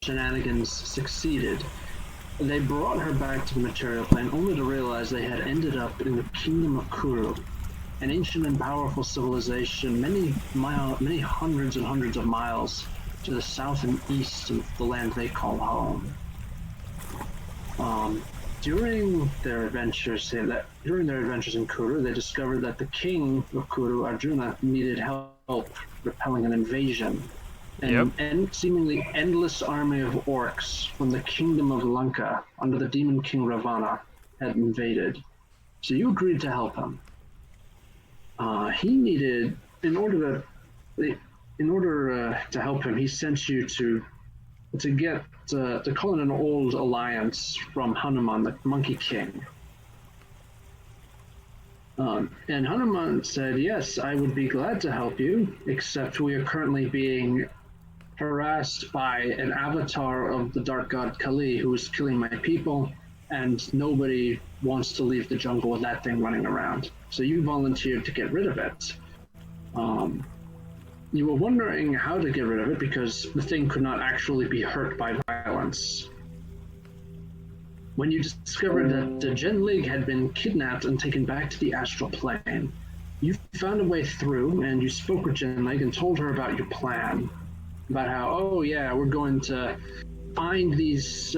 shenanigans succeeded. They brought her back to the material plane only to realize they had ended up in the kingdom of Kuru, an ancient and powerful civilization many hundreds and hundreds of miles to the south and east of the land they call home. During their adventures in Kuru, they discovered that the king of Kuru, Arjuna, needed help repelling an invasion. And seemingly endless army of orcs from the kingdom of Lanka under the demon king Ravana had invaded. So you agreed to help him. He needed, in order to help him, he sent you to call in an old alliance from Hanuman, the Monkey King. And Hanuman said, yes, I would be glad to help you, except we are currently being harassed by an avatar of the dark god Kali who is killing my people, and nobody wants to leave the jungle with that thing running around. So you volunteered to get rid of it. You were wondering how to get rid of it because the thing could not actually be hurt by violence. When you discovered that the Gen League had been kidnapped and taken back to the astral plane, you found a way through and you spoke with Gen League and told her about your plan. About how, oh yeah, we're going to find these...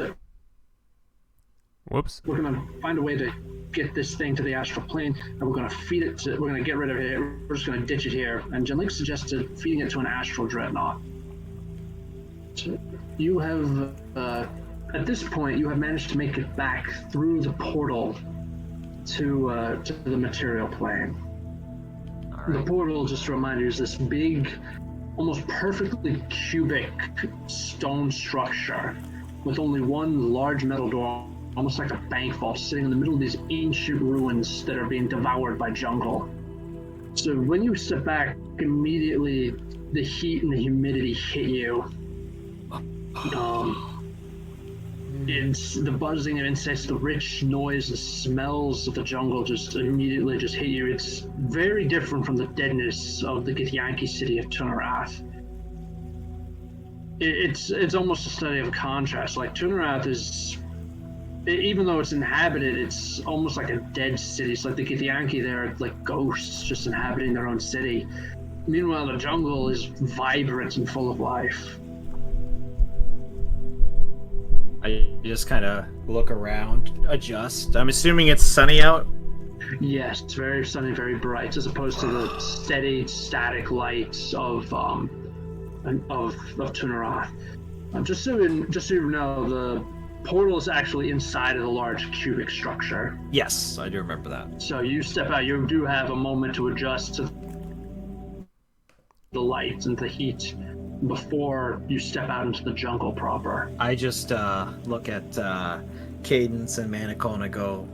We're going to find a way to get this thing to the astral plane, and we're going to feed it to... We're going to get rid of it. We're just going to ditch it here. And Gen League suggested feeding it to an astral dreadnought. So you have... at this point, you have managed to make it back through the portal to the material plane. Right. The portal, just to remind you, is this big, almost perfectly cubic stone structure with only one large metal door, almost like a bank vault, sitting in the middle of these ancient ruins that are being devoured by jungle. So when you step back, immediately the heat and the humidity hit you. It's the buzzing of insects, the rich noise, the smells of the jungle just immediately just hit you. It's very different from the deadness of the Githyanki city of Tunarath. It's almost a study of contrast. Like Tunarath is, even though it's inhabited, it's almost like a dead city. It's like the Githyanki, they're like ghosts just inhabiting their own city. Meanwhile, the jungle is vibrant and full of life. I just kind of look around, adjust. I'm assuming it's sunny out? Yes, it's very sunny, very bright, as opposed to the steady, static lights of Tunarath. Just so you know, the portal is actually inside of the large cubic structure. Yes, I do remember that. So you step out, you do have a moment to adjust to the lights and the heat before you step out into the jungle proper. I just look at Cadence and Manacle and I go,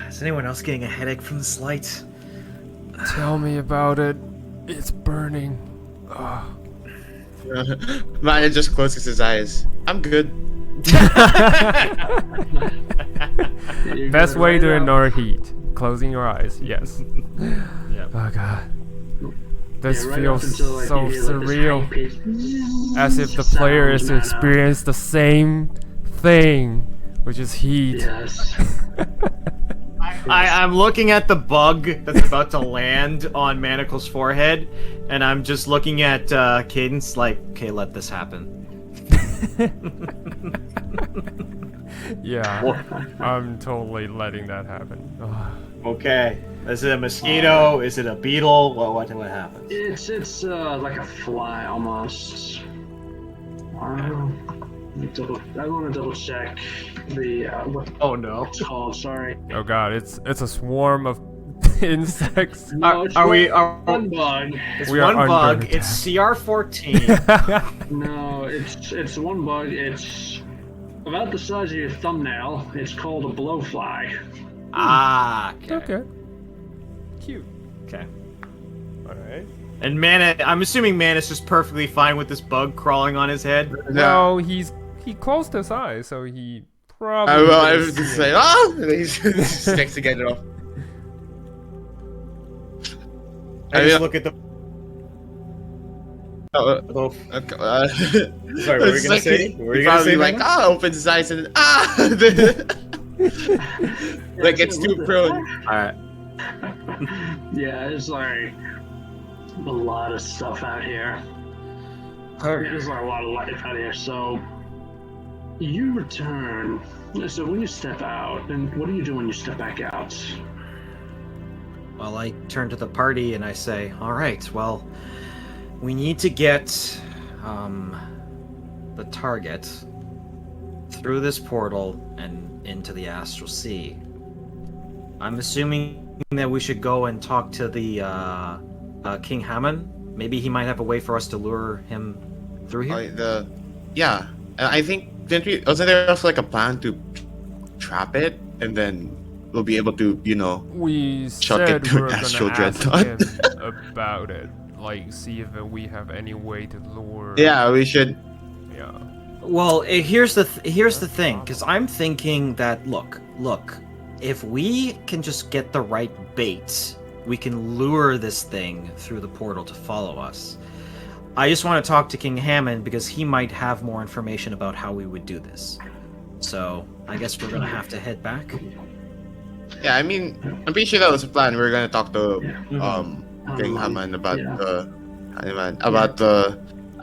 is anyone else getting a headache from this light? Tell me about it. It's burning. Maya just closes his eyes. I'm good. Best way to ignore heat. Closing your eyes. Yes. Yeah. Oh god. This right feels until, like, so surreal. As if the player is to experience the same thing, which is heat. Yes. I'm looking at the bug that's about to land on Manacle's forehead, and I'm just looking at Cadence like, okay, let this happen. Yeah, I'm totally letting that happen. Okay. Is it a mosquito? Is it a beetle? What happens? It's like a fly almost. I want to double check the what it's called. Sorry. Oh god, it's a swarm of insects. No, one bug. It's one bug. It's CR14. No, it's one bug. It's about the size of your thumbnail. It's called a blowfly. Ah. Okay. Cute. Okay. Alright. And Mana, I'm assuming Mana's just perfectly fine with this bug crawling on his head. No, he closed his eyes, so he probably. I was just saying, and then he sticks to get it off. I just look at the Okay, Sorry, what were you gonna say? What were you gonna probably say, like, Mama? opens his eyes and like it's too prone. Alright. Yeah, it's like a lot of stuff out here. There's like a lot of life out here. So you return. So when you step out, and what do you do when you step back out? Well, I turn to the party and I say, alright, well, we need to get the target through this portal and into the astral sea. I'm assuming that we should go and talk to the King Hammond. Maybe he might have a way for us to lure him through here. Yeah, I think wasn't there also like a plan to trap it and then we'll be able to, We chuck it said to we were gonna astral ask dreadnought. him about it. Like, see if we have any way to lure. Yeah, we should. Yeah. Well, here's the thing, because I'm thinking that look, if we can just get the right bait, we can lure this thing through the portal to follow us. I just want to talk to King Hammond because he might have more information about how we would do this. So I guess we're gonna have to head back. Yeah, I mean, I'm pretty sure that was the plan. We were gonna talk to King Hammond about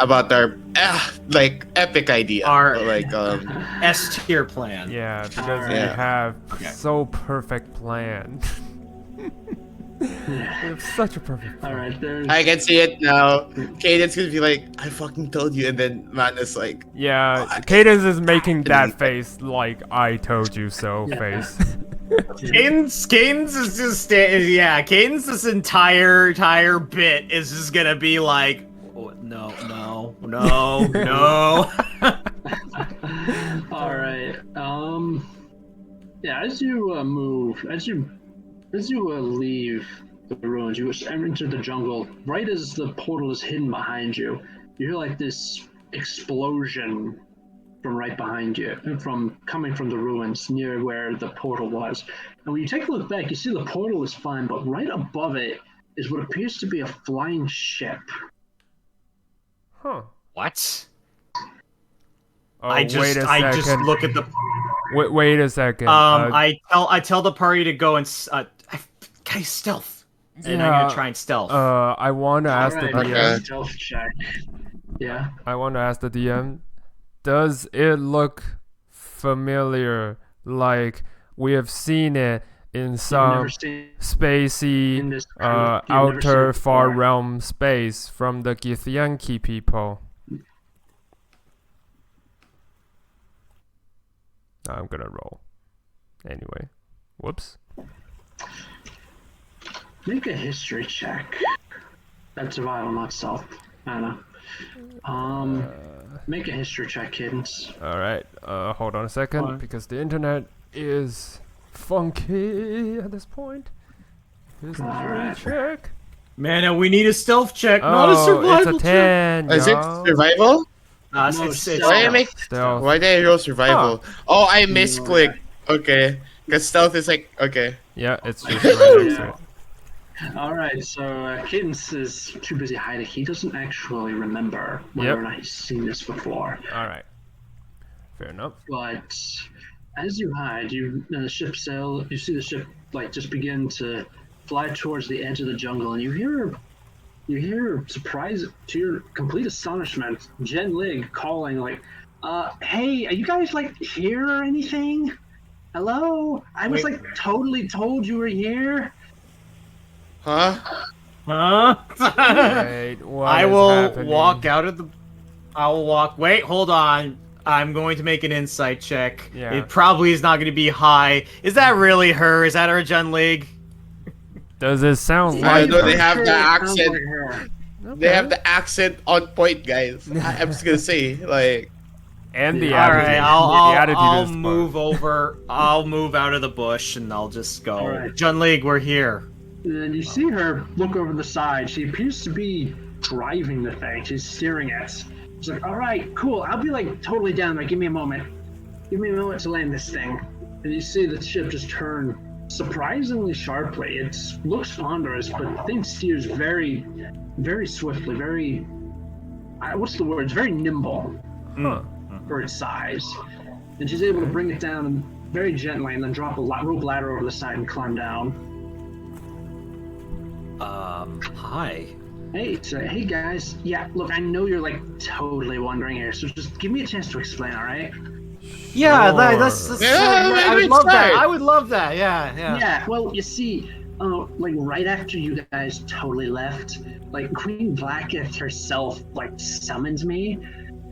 about our like epic idea. Our like S tier plan. Yeah, because we Yeah. have so perfect plan. We have such a perfect plan. All right, there's. I can see it now. Cadence gonna be like, I fucking told you, and then man is like, Yeah, Cadence is making that face like I told you so face. Cadence is just Cadence's entire bit is just gonna be like, oh, no. All right. Yeah. As you move, as you leave the ruins, you enter the jungle. Right as the portal is hidden behind you, you hear like this explosion from right behind you, coming from the ruins near where the portal was. And when you take a look back, you see the portal is fine, but right above it is what appears to be a flying ship. Huh. What? Oh, I wait a just second. look at the. Wait a second. I tell the party to go and guys, stealth. And I'm gonna try and stealth. I want to ask the All right, DM. stealth check. Yeah. I want to ask the DM. Does it look familiar? Like we have seen it in some never seen spacey, in this kind of- you've never seen outer it far before. realm space from the Githyanki people. I'm gonna roll. Anyway. Whoops. Make a history check. That's survival, not stealth. Anna. Make a history check, Cadence. Alright, hold on a second, Fine. because the internet is funky at this point. History Alright. check. Man, we need a stealth check, not a survival it's a 10, is it y'all. survival? check. No, It's stealth. Why did I make? Stealth. Why did I roll survival? Oh, I misclicked. Okay, because stealth is like okay. Yeah, it's just right next to it. Alright, so Cadence is too busy hiding. He doesn't actually remember whether Yep. or not he's seen this before. Alright. Fair enough. But as you hide, the ship sail. You see the ship like just begin to fly towards the edge of the jungle, and you hear, surprise to your complete astonishment, Jen Lig calling like, "Hey, are you guys like here or anything? Hello? I was Wait. like totally told you were here." Huh? Huh? Wait, what I is will happening? walk out of the. I will walk. Wait, hold on. I'm going to make an insight check. Yeah. It probably is not going to be high. Is that really her? Is that her Jun League? Does it sound I like know they her? have Sure, the it sounds accent. like her. They have the accent on point, guys. I'm just gonna say, like, And the All All attitude. right, The attitude I'll is move over. I'll move out of the bush and I'll just go. All right. Jun League, we're here. And you see her look over the side. She appears to be driving the thing. She's steering it. She's like, "All right, cool. I'll be like totally down there. Give me a moment. Give me a moment to land this thing." And you see the ship just turn surprisingly sharply. It looks ponderous, but the thing steers very, very swiftly, very what's the word? It's very nimble Huh. for its size, and she's able to bring it down very gently, and then drop a rope ladder over the side and climb down. Hi. Hey, so, hey guys. Yeah, look, I know you're like totally wondering here, so just give me a chance to explain, all right? Yeah, Sure. that's Yeah, I would good love that. start. I would love that. Yeah. Yeah, well, you see, like right after you guys totally left, like Queen Blacketh herself like summons me,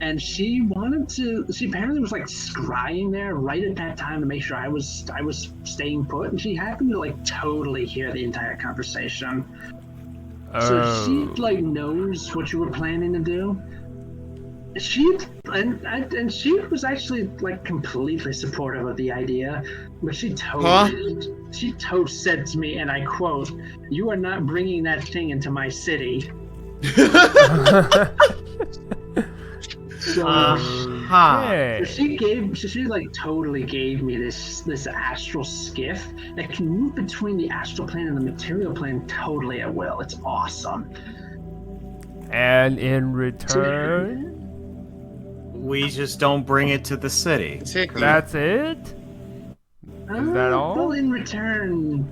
and she apparently was like scrying there right at that time to make sure I was staying put, and she happened to like totally hear the entire conversation. So she like knows what you were planning to do. She was actually like completely supportive of the idea, but she said to me, and I quote, "You are not bringing that thing into my city." So, Okay. she like totally gave me this astral skiff that can move between the astral plane and the material plane totally at will. It's awesome. And in return, We just don't bring it to the city. Exactly. that's it? Is that all? Well, in return,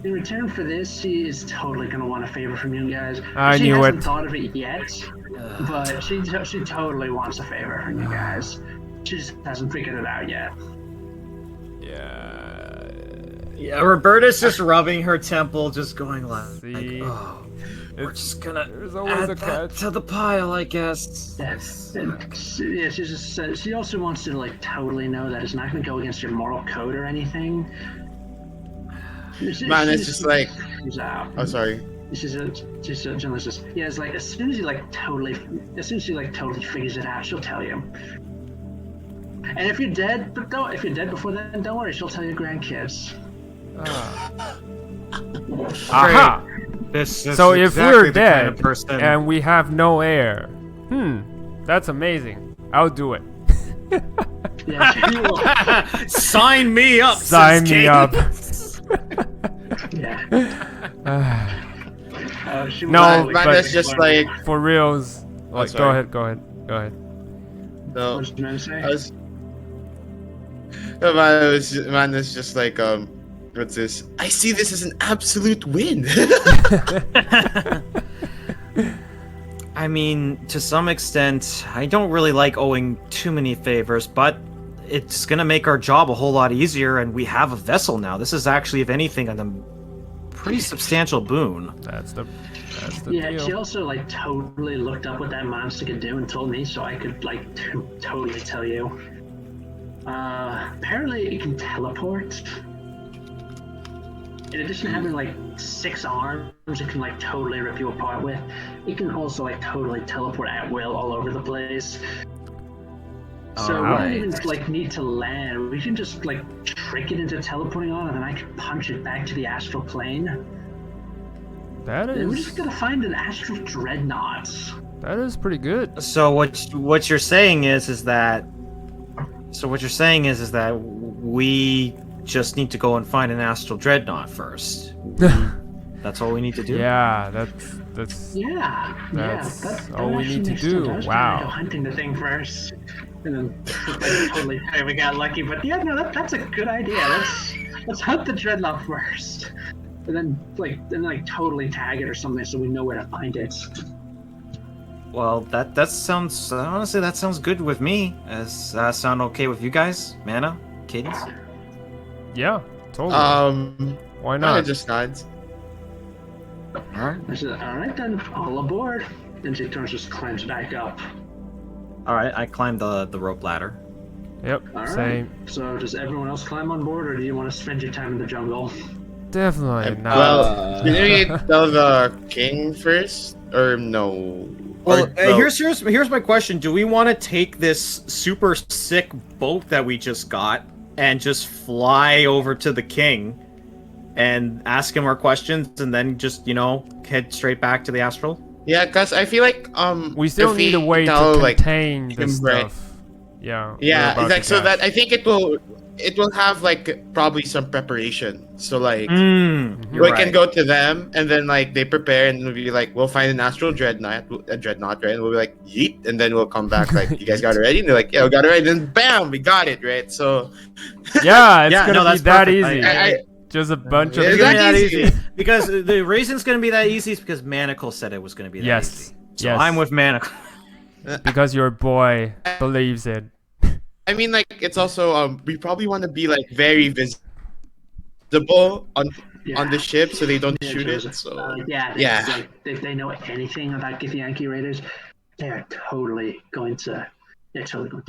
in return for this, she is totally gonna want a favor from you guys. I she knew hasn't it. thought of it yet, but she totally wants a favor from you guys. She just hasn't figured it out yet. Yeah. Yeah, Roberta's just rubbing her temple, just going like, See? oh, we're It's- just gonna there's always add a that catch. to the pile, I guess. Yes. Yeah, she just said she also wants to like totally know that it's not gonna go against your moral code or anything. Man, it's just like. She's out. Oh, sorry. She's just yeah. It's like as soon as she like totally figures it out, she'll tell you. And if you're dead, if you're dead before then, don't worry, she'll tell your grandkids. Aha! This is So if exactly we're the kind dead of person. and we have no heir, that's amazing. I'll do it. Yeah, she will. Sign me up. Sign says me King. up. Yeah. She will No, totally but- Man, that's just like. For reals. Like, go sorry. ahead. No. What was you gonna say? No, man, it's just like what's this? I see this as an absolute win. I mean, to some extent, I don't really like owing too many favors, but it's gonna make our job a whole lot easier, and we have a vessel now. This is actually, if anything, a pretty substantial boon. That's the Yeah, deal. she also like totally looked up what that monster could do and told me, so I could like totally tell you. Apparently it can teleport. In addition to having like 6 arms, it can like totally rip you apart with. It can also like totally teleport at will all over the place. So we don't even like need to land. We can just like trick it into teleporting on, and then I can punch it back to the astral plane. That And we're is just gonna find an astral dreadnought. pretty good. So what you're saying is that we just need to go and find an astral dreadnought first. That's all we need to do. Yeah, that's Yeah, That's that all we actually need to makes do. sense. I was trying to Wow. go hunting the thing first, and then like, totally we got lucky. But yeah, no, that's a good idea. Let's hunt the dreadnought first, and then totally tag it or something so we know where to find it. Well, that sounds honestly that sounds good with me. Does that sound okay with you guys, Mana, Cadence? yeah, totally. Why I not? just nods. All right. I said, all right then, all aboard. Then she just climbs back up. All right. I climbed the rope ladder. Yep, All right. same. So does everyone else climb on board, or do you want to spend your time in the jungle? Definitely not. Well, can we tell the king first, or no? Well, Or, no. here's my question. Do we want to take this super sick boat that we just got and just fly over to the king and ask him our questions and then just, head straight back to the astral? Yeah, cause I feel like we still if need a we way tell, to like, contain this him, right. stuff. Yeah. Yeah, we're about it's like to so that catch. I think it will have like probably some preparation. So like You're we right. can go to them and then like they prepare and we'll be like we'll find an astral dreadnought, right? And we'll be like yeet, and then we'll come back like you guys got it ready, and they're like yeah we got it ready, and then bam we got it right. So Yeah, it's Yeah, gonna no, be that's that perfect. easy. I Just a bunch of It's Is gonna be that that easy? easy because the reason it's gonna be that easy is because Manacle said it was gonna be that Yes. easy. So Yes. I'm with Manacle. because your boy believes it. I mean like it's also we probably want to be like very visible on the ship so they don't Yeah, shoot Joseph. it. So Yeah, yeah. like if they know anything about Githyanki Raiders, they're totally going to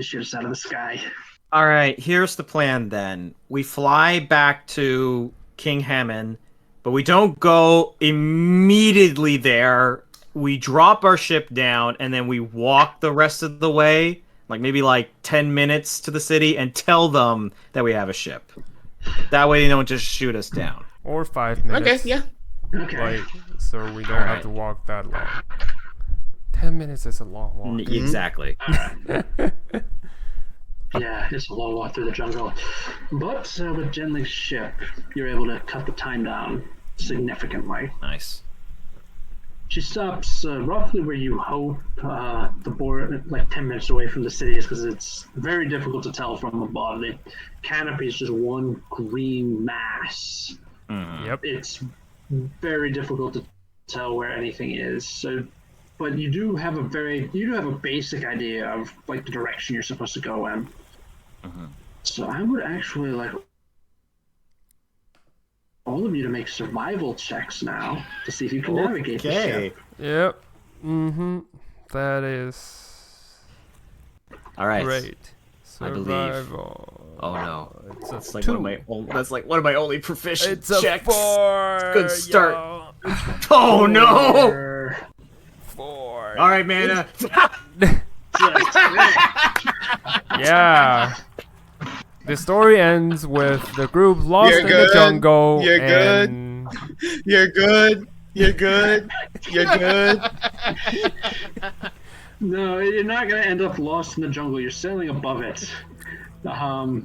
shoot us out of the sky. All right, here's the plan then. We fly back to King Hammond, but we don't go immediately there. We drop our ship down and then we walk the rest of the way, like maybe like 10 minutes to the city, and tell them that we have a ship. That way they don't just shoot us down. Or 5 minutes. Okay, yeah. Okay. Like, so we don't Alright. have to walk that long. 10 minutes is a long walk. Exactly. Yeah, it's a long walk through the jungle. But with Genli's ship, you're able to cut the time down significantly. Nice. She stops roughly where you hope the border, like 10 minutes away from the city is, because it's very difficult to tell from above. The canopy is just one green mass. Yep. It's very difficult to tell where anything is. So, but you do have a basic idea of like the direction you're supposed to go in. So I would actually like all of you to make survival checks now to see if you can navigate the ship. Yep. That is All right. great. I believe. Survival. Oh no. It's a That's like 2. one of my only proficient It's a checks. 4. Good start. Yo. Oh no! 4. All right, man. Yeah. The story ends with the group lost You're in the good. jungle. You're good. and You're good. You're good. You're good. No, you're not going to end up lost in the jungle. You're sailing above it. But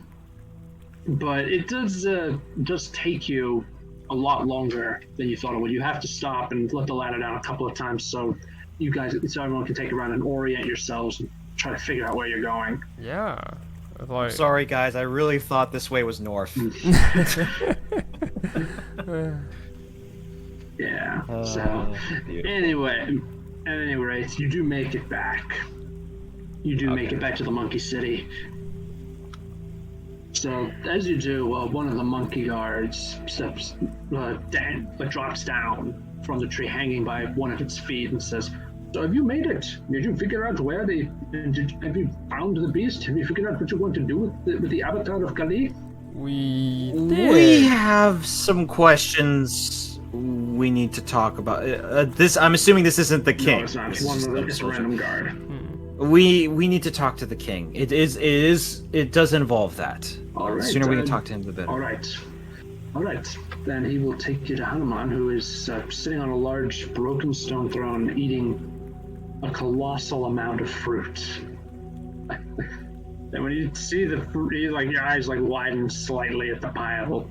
it does take you a lot longer than you thought it would. You have to stop and let the ladder down a couple of times so everyone can take a run and orient yourselves and try to figure out where you're going. Yeah. Like, Sorry, guys. I really thought this way was north. Yeah. So anyway, at any rate, you do make it back. You do make it back to the monkey city. So as you do, one of the monkey guards drops down from the tree, hanging by one of its feet, and says, "So have you made it? Did you figure out where have you found the beast? Have you figured out what you want to do with the avatar of Kali?" we We did. have some questions we need to talk about. This, I'm assuming this isn't the king. No, it's not. This It's is one of just it's a random guard. We need to talk to the king. It does involve that. All right. The sooner we can talk to him, the better. All right. Then he will take you to Hanuman, who is sitting on a large broken stone throne, eating a colossal amount of fruit. And when you see the fruit, your eyes widen slightly at the pile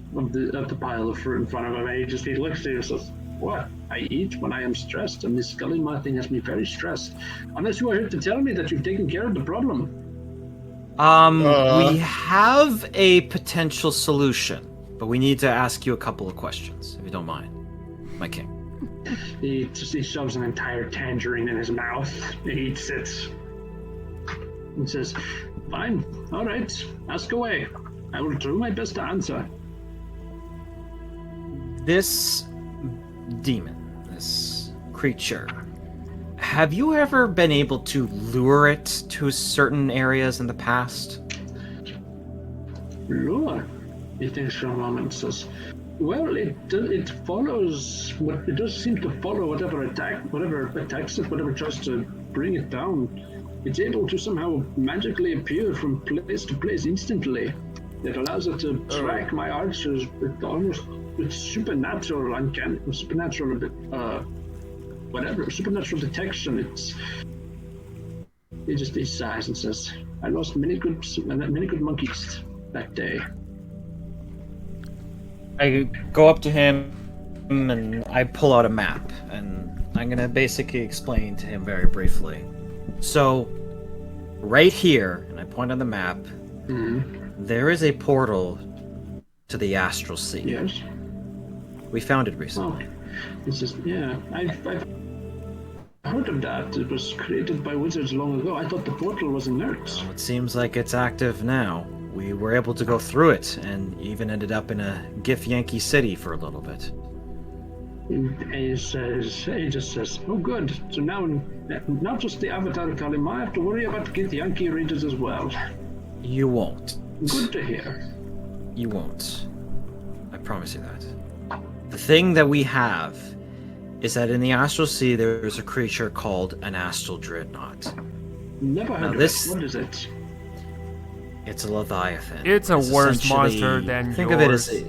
of fruit in front of him, and he looks at you and says, "What? I eat when I am stressed, and this Kalima thing has me very stressed. Unless you are here to tell me that you've taken care of the problem." We have a potential solution, but we need to ask you a couple of questions, if you don't mind, my king. He shoves an entire tangerine in his mouth. He eats it. And says, "Fine, all right, ask away. I will do my best to answer." This demon, this creature, have you ever been able to lure it to certain areas in the past? Lure. He thinks for a moment and says, "Well, it follows. It does seem to follow whatever attacks it, whatever tries to bring it down. It's able to somehow magically appear from place to place instantly. It allows it to track my archers with supernatural supernatural detection. he sighs and says, "I lost many good monkeys that day." I go up to him and I pull out a map, and I'm gonna basically explain to him very briefly. So, right here, and I point on the map, there is a portal to the astral sea. Yes. We found it recently. This is I've heard of that. It was created by wizards long ago. I thought the portal was inert. Well, it seems like it's active now. We were able to go through it, and even ended up in a Gif Yankee City for a little bit. He just says, "Oh, good. So now, not just the Avatar Kalima, I have to worry about Gith Yankee readers as well." You won't. Good to hear. You won't. I promise you that. The thing that we have is that in the astral sea there's a creature called an astral dreadnought. Never heard of it. What is it? It's a leviathan. It's a worse essentially- monster than think yours. of it as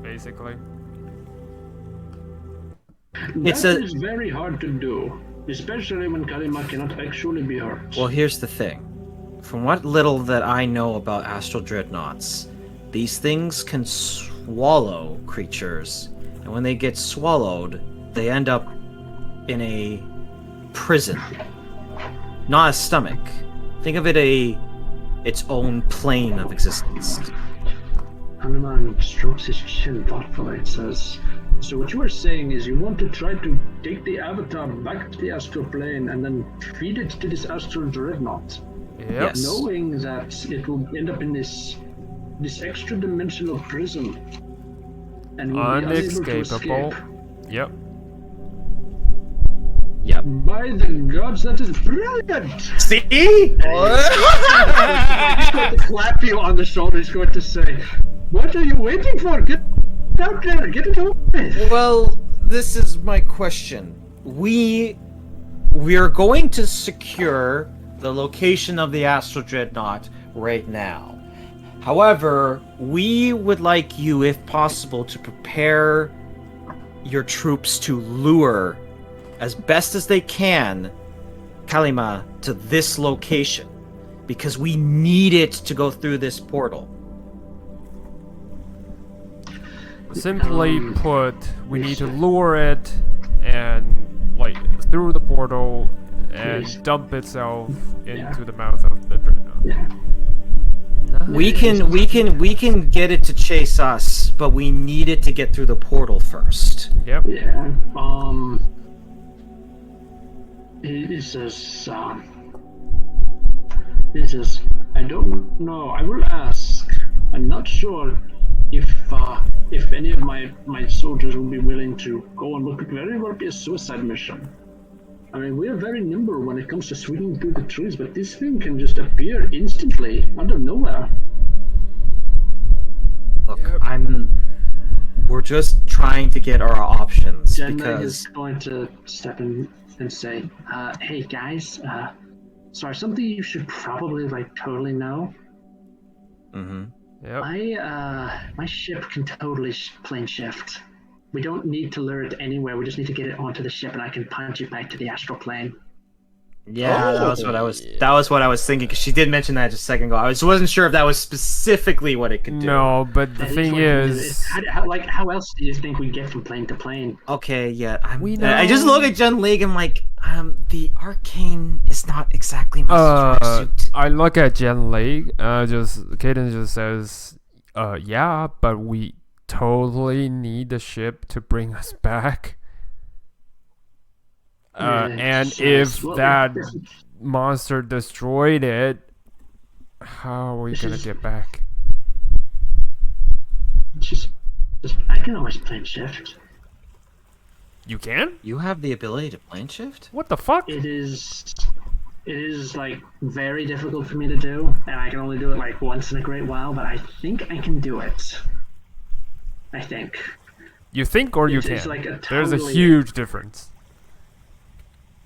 basically. It's That is very hard to do, especially when Kalima cannot actually be hurt. well, here's the thing. From what little that I know about astral dreadnoughts, these things can swallow creatures, and when they get swallowed, they end up in a prison. Not a stomach. Think of it its own plane of existence. Hanuman strokes his chin thoughtfully and says, "So what you are saying is you want to try to take the Avatar back to the astral plane and then feed it to this astral dreadnought, Yep. Yes. knowing that it will end up in this extra dimensional prison and will be unable to Unescapable. escape." Yep. Yep. By the gods, that is brilliant! See? He's going to clap you on the shoulder. He's going to say, "What are you waiting for? Get out there, get it over with." Well, this is my question. We are going to secure the location of the astral dreadnought right now. However, we would like you, if possible, to prepare your troops to lure, as best as they can, Kalima to this location, because we need it to go through this portal. Simply put, we need to lure it and through the portal and Please. dump itself Yeah. into the mouth of the dreadnought. Yeah. We can get it to chase us, but we need it to get through the portal first. Yep. Yeah. He says, "I don't know. I will ask. I'm not sure if any of my soldiers will be willing to go on what could very well be a suicide mission. I mean, we are very nimble when it comes to swinging through the trees, but this thing can just appear instantly out of nowhere." Look, Yep. we're just trying to get our options Jenna is because going to step in and say, "Hey guys, sorry, something you should probably totally know. Yep. My ship can totally plane shift. We don't need to lure it anywhere. We just need to get it onto the ship, and I can punch it back to the astral plane." yeah, that was what I was thinking. Because she did mention that just a second ago. I wasn't sure if that was specifically what it could do. No, but the That thing what it is, how else do you think we get from plane to plane? Okay, yeah. know. I just look at Jen League and the arcane is not exactly my strong suit. I look at Jen League, Kaden just says, yeah, but we totally need the ship to bring us back. And if that monster destroyed it, how are we gonna get back? I can always plane shift. You can? You have the ability to plane shift? What the fuck? It is very difficult for me to do, and I can only do it once in a great while, but I think I can do it. I think. You think or you It's can? a There's a totally- huge difference.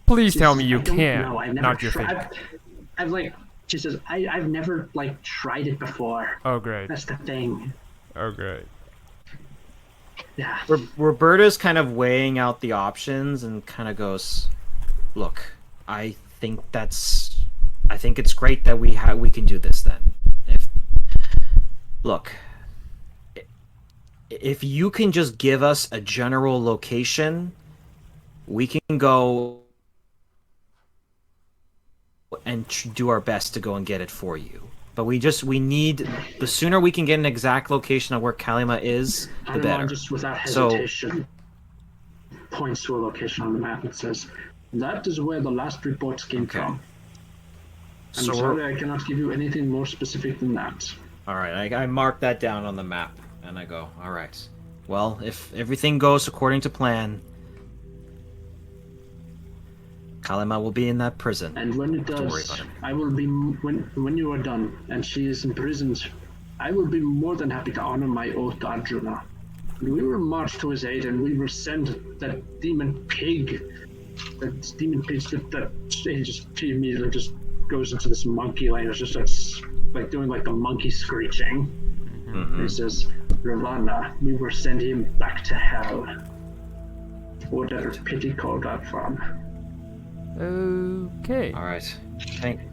Please tell me you I don't can, know, I've never not you think. she says, I've never tried it before. Oh great. That's the thing. Oh great. Yeah. Roberta's kind of weighing out the options and kind of goes, "Look, I think that's I think it's great that we can do this then. Look, if you can just give us a general location, we can go and do our best to go and get it for you. But we need, the sooner we can get an exact location of where Kalima is, the better. Just without hesitation points to a location on the map and says, "That is where the last reports came from." I'm sorry, I cannot give you anything more specific than that. All right, I mark that down on the map, and I go, all right. Well, if everything goes according to plan, Kalima will be in that prison. And when it does, I will be, when you are done and she is imprisoned, I will be more than happy to honor my oath to Arjuna. We will march to his aid and we will send that demon pig, that he immediately just goes into this monkey language, just like doing like the monkey screeching. Mm-hmm. He says, "Ravana, we will send him back to hell. Whatever pity called that from." Okay. All right.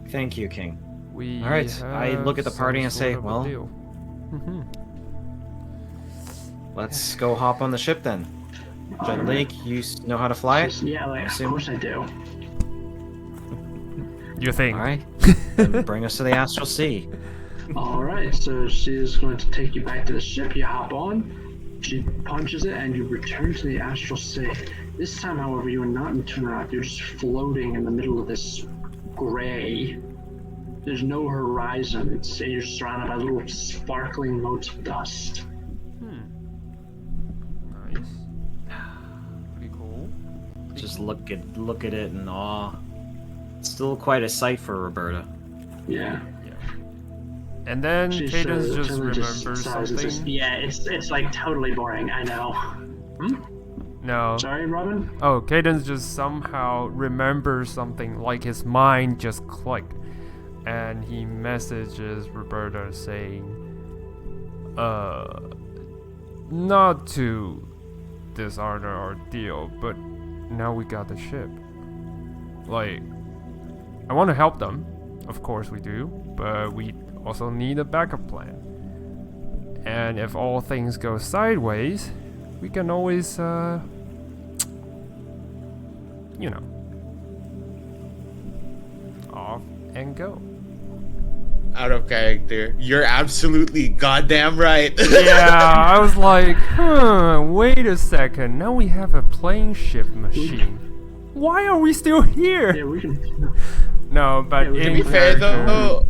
Thank you, King. We all right. I look at the party and say, well, let's go hop on the ship then. Jen Lake, you know how to fly it? Yeah, of course I do. You think? All right. Then bring us to the Astral Sea. All right. So she is going to take you back to the ship. You hop on. She punches it, and you return to the Astral Sea. This time, however, you are not in Tunrat. You're just floating in the middle of this gray. There's no horizon. You're surrounded by little sparkling motes of dust. Nice. Pretty cool. Just look at it in awe. It's still quite a sight for Roberta. Yeah. And then Cadence just remembers something. Yeah, it's like totally boring. I know. No. Sorry, Robin? Oh, Cadence just somehow remembers something, like his mind just clicked. And he messages Roberta saying, not to dishonor our deal, but now we got the ship. Like, I want to help them. Of course we do. But we also need a backup plan. And if all things go sideways, we can always, off and go. Out of character. You're absolutely goddamn right. Yeah, I was like, wait a second. Now we have a plane ship machine. Why are we still here? Yeah, we can. No, but Yeah, To be fair though,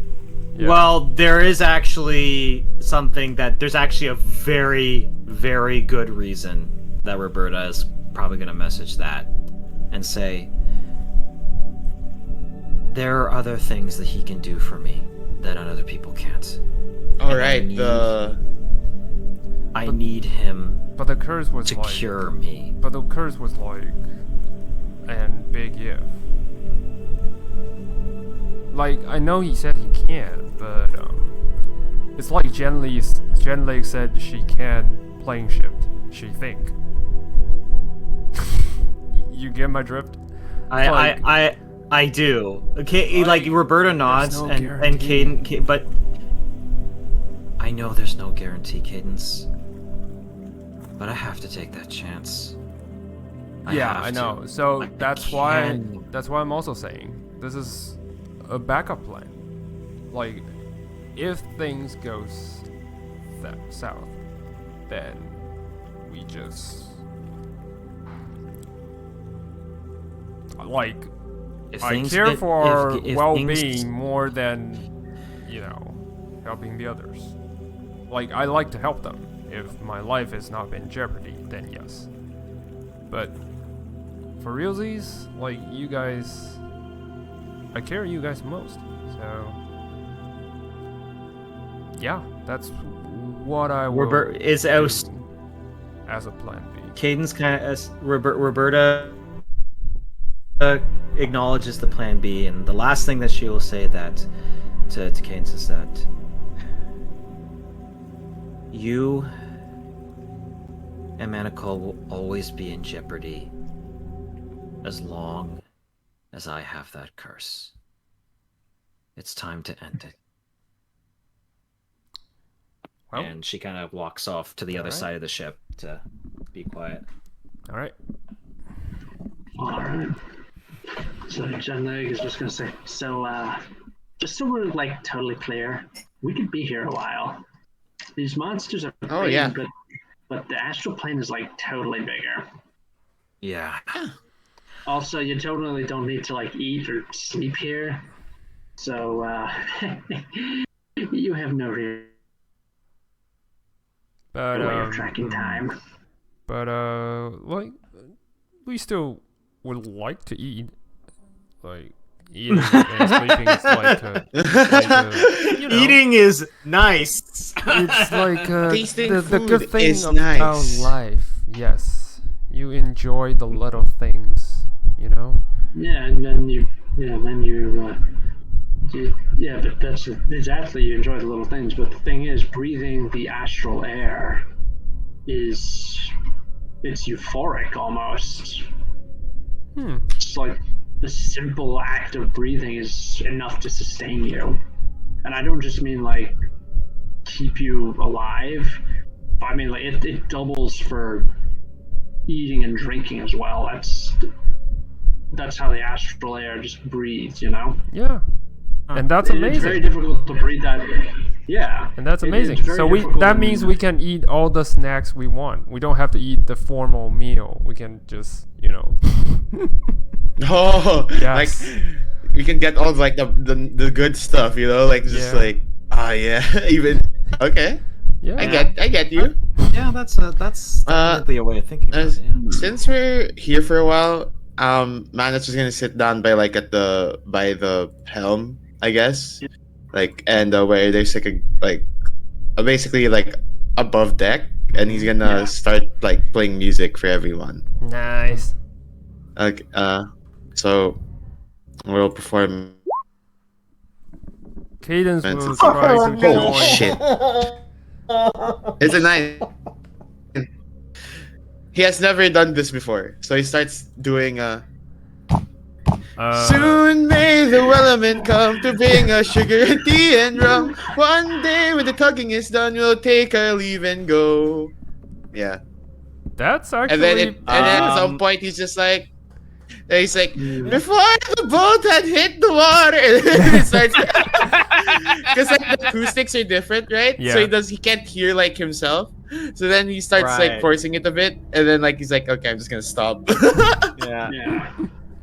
yeah. Well, there is actually there's actually a very, very good reason that Roberta is probably going to message that and say, there are other things that he can do for me that other people can't. alright, I need him But the curse was to like, cure me. But the curse was like, and big if. Like, I know he said he can, but it's like Jen Lake said she can plane shift. She think. You get my drift? I do. Okay, like Roberta nods no and Caden, but I know there's no guarantee, Cadence. But I have to take that chance. I know. So that's why I'm also saying this is a backup plan. Like, if things go south, then we just like I care for our well-being more than helping the others. Like, I like to help them. If my life is not in jeopardy, then yes. But for realsies, like, you guys, I carry you guys most. So yeah, that's what I will do as a plan B. Cadence kind of Roberta acknowledges the plan B, and the last thing that she will say that to Cadence is that you and Manacol will always be in jeopardy as long as I have that curse. It's time to end it. Well, and she kind of walks off to the other side of the ship to be quiet. All right. So Jenleg is just gonna say, just so we're like totally clear, we could be here a while. These monsters are big, but the astral plane is like totally bigger. Yeah. Also, you totally don't need to like eat or sleep here. So you have no real way of tracking time. But like we still would like to eat. Like eating and sleeping is eating is nice. It's like the good thing is about nice. life. Yes, you enjoy the little things, you know. Yeah, and then but that's exactly, you enjoy the little things. But the thing is, breathing the astral air it's euphoric almost. It's like the simple act of breathing is enough to sustain you. And I don't just mean like keep you alive. I mean like it doubles for eating and drinking as well. That's how the astral air just breathes, you know? Yeah. And that's amazing. It's very difficult to breathe that. Yeah. And that's amazing. So that means we can eat all the snacks we want. We don't have to eat the formal meal. We can just, Oh, yes. Like we can get all like the good stuff, like just even okay. Yeah. I get you. Yeah, that's definitely a way of thinking about it. Yeah. Since we're here for a while, Manus is gonna sit down by the helm, I guess, and where there's basically above deck, and he's gonna start playing music for everyone. Nice. So we'll perform. Cadence will try to join. Holy shit! It's a 9. He has never done this before, so he starts doing soon may the wellerman come to bring us sugar and tea and rum. One day when the tugging is done, we'll take our leave and go. Yeah. That's actually. And then at some point he's just like, before the boat had hit the water, and then it starts because the acoustics are different, right? Yeah. So he can't hear himself. So then he starts forcing it a bit, and then he's like, okay, I'm just gonna stop. Yeah.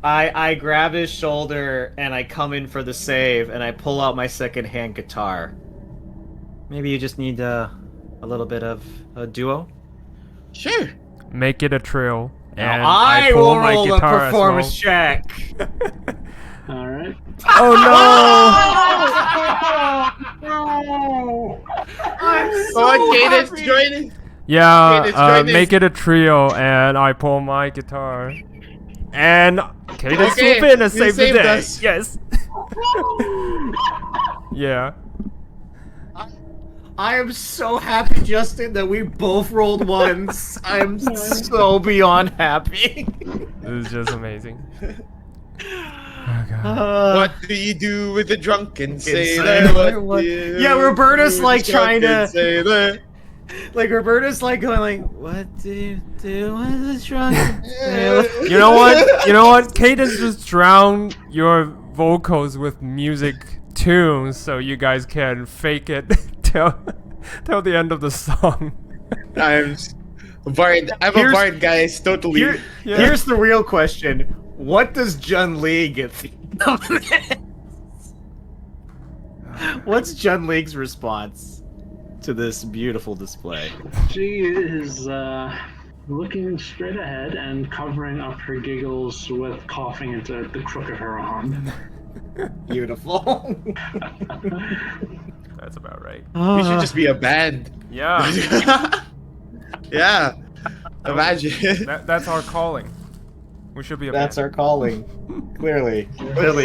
I grab his shoulder and I come in for the save, and I pull out my second-hand guitar. Maybe you just need a little bit of a duo. Sure. Make it a trill. And I pull will my roll a guitar performance as well. check. All right. Oh no! I'm so Cadence happy. joining. Yeah, Cadence joining. make it a trio, and I pull my guitar. And Cadence Okay, swoop in and you save the saved day. us. Yes. Yeah. I am so happy, Justin, that we both rolled ones. I'm so beyond happy. This is just amazing. Oh, God. What do you do with the drunken sailor? What? Yeah, Roberta's trying to. Roberta's going what do you do with the drunken sailor? You know what? Cadence just drowned your vocals with music tunes so you guys can fake it till the end of the song. I'm a bard. I'm a bard, guys. Totally. Here's the real question: what does Jun Lee get? What's Jun Lee's response to this beautiful display? She is looking straight ahead and covering up her giggles with coughing into the crook of her arm. Beautiful. That's about right. We should just be a band. Yeah. Yeah. Imagine. That's our calling. We should be a That's band. our calling. Clearly.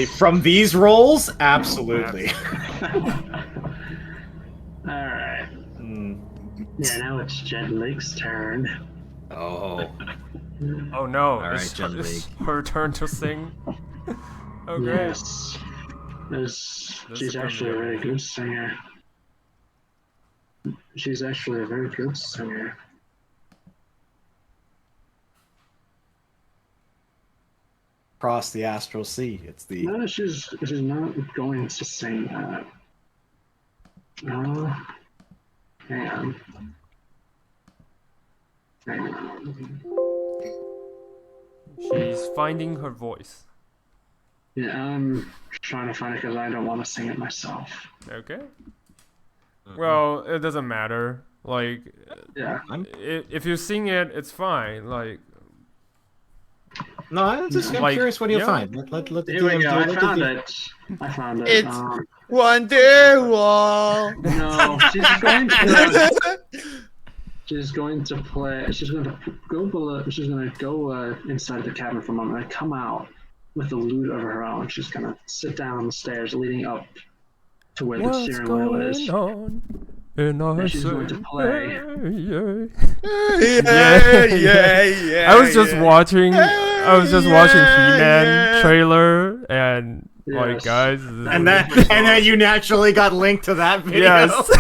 From these roles, absolutely. Alright. Yeah, now it's Jedlig's turn. Oh. Oh no! All right, it's Jen her turn to sing. Okay. Yes. She's actually a very good singer. She's actually a very good singer. Across the astral sea. It's the. No, she's not going to sing that. Oh, hang on. Hang on. She's finding her voice. Yeah, I'm trying to find it because I don't want to sing it myself. Okay. Well, it doesn't matter. Like, Yeah. if you sing it, it's fine. Like. No, I'm curious what you'll find. Let the Here we DM go. do it. I found it. It's Wonderwall. No, she's going to play. She's going to go below. She's going to go inside the cabin for a moment and come out with a lute of her own. She's going to sit down on the stairs leading up to where the steering wheel is. And she's going to play. Yeah. I was just watching He-Man trailer and like guys. And then you naturally got linked to that video. Yes.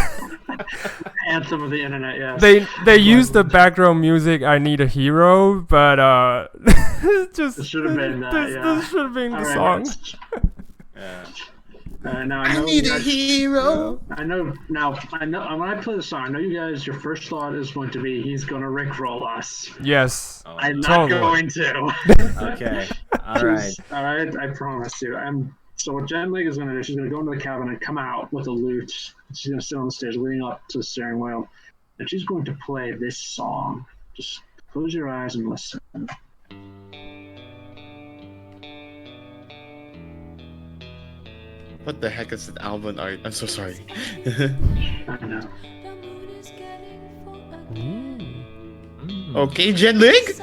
Anthem of the internet. Yes. They used the background music. I Need a Hero, but just it should have been that. This should have been the song. Yeah. Now I need a hero. I know when I play the song, I know you guys, your first thought is going to be he's going to rickroll us. Yes. I'm not going to. Okay. All right. All right. I promise you. So what Jen Lig is going to do, she's going to go into the cabin and come out with a lute. She's going to sit on the stairs leading up to the steering wheel. And she's going to play this song. Just close your eyes and listen. What the heck is that Alvin art? I'm so sorry. I know. Okay, Jen Lig?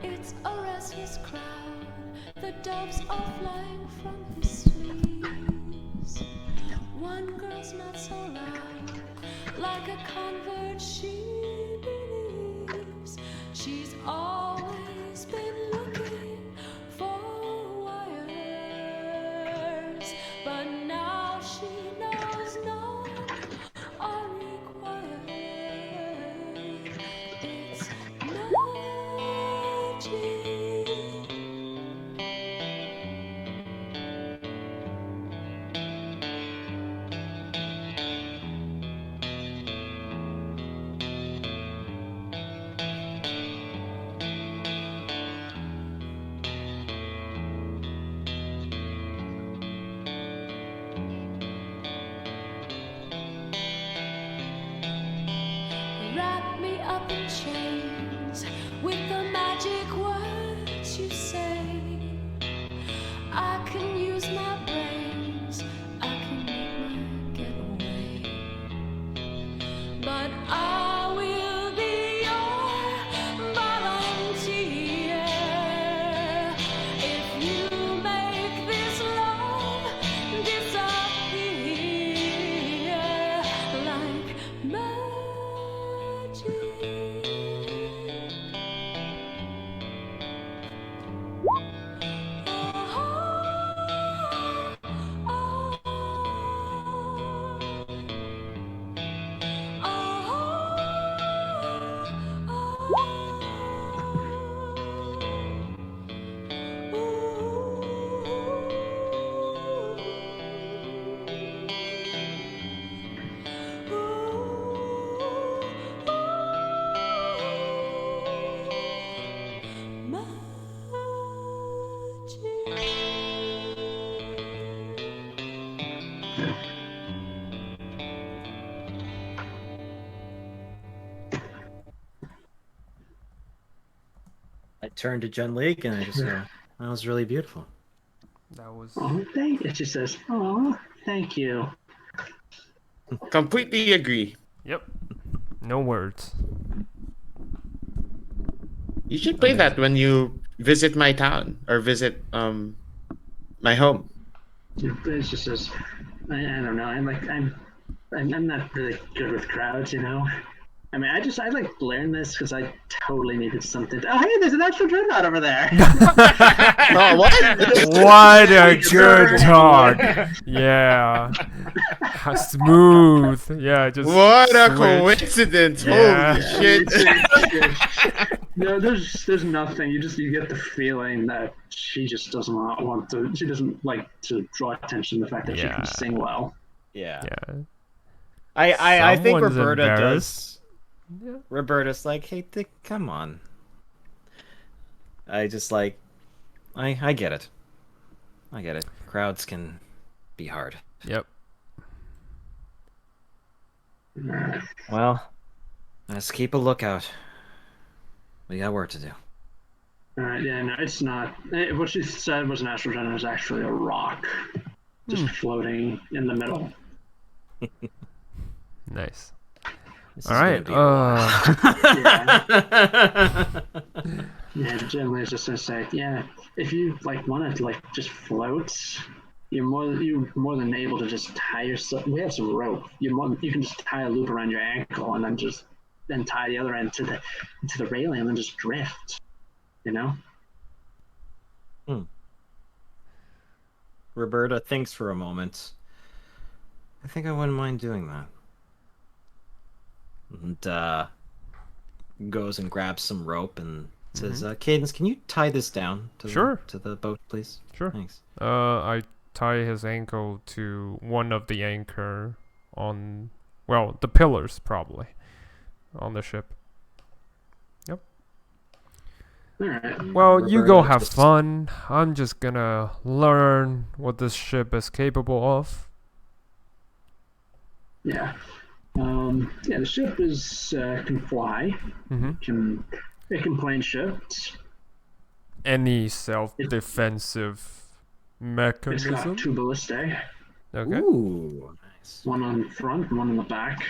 It's a restless crowd. The doves are flying from his sleeves. One girl's not so loud. Like a convert, she believes. She's always been looking for wires, but now she knows none are required. It's wrap me up in chains with the magic words you say. I can use my brains, I can make my getaway, but I will be your volunteer if you make this love disappear like magic. I turned to Jen Lig and I just go, that was really beautiful. That was. Oh, thank you. She says, "Oh, thank you." Completely agree. Yep. No words. You should play that when you visit my town or visit my home. It's just as I don't know. I'm not really good with crowds, you know. I mean, I like learned this because I totally needed something. Oh, hey, there's an actual dreadnought over there. Oh, what? What a good talk. Yeah. Smooth. Yeah, just What a switch. coincidence! Yeah. Holy shit! No, there's nothing. You get the feeling that she just doesn't want to. She doesn't like to draw attention to the fact that she Yeah. can sing well. Yeah. Yeah. I think Someone's Roberta embarrassed. does. Yeah. Roberta's like, hey, come on. I just like, I get it. I get it. Crowds can be hard. Yep. Well, let's keep a lookout. We got work to do. Yeah, no, it's not. What she said was an astral dreadnought is actually a rock, just floating in the middle. Nice. This All is right. Yeah. Yeah, generally it's just gonna say, yeah, if you like want to like just float, you're more than able to just tie yourself. We have some rope. You can just tie a loop around your ankle and then tie the other end to the railing and then just drift. You know. Roberta thinks for a moment. I think I wouldn't mind doing that. And goes and grabs some rope and says, Cadence, can you tie this down to the boat, please? Sure. Thanks. I tie his ankle to one of the anchor on, well, the pillars probably on the ship. Yep. All right. Well, you go Roberta have just- fun. I'm just gonna learn what this ship is capable of. Yeah. Yeah, the ship can fly. Mm-hmm. It can plane shift. Any self-defensive It's mechanism? got two ballistae, Okay. Ooh, nice. one on the front, one on the back.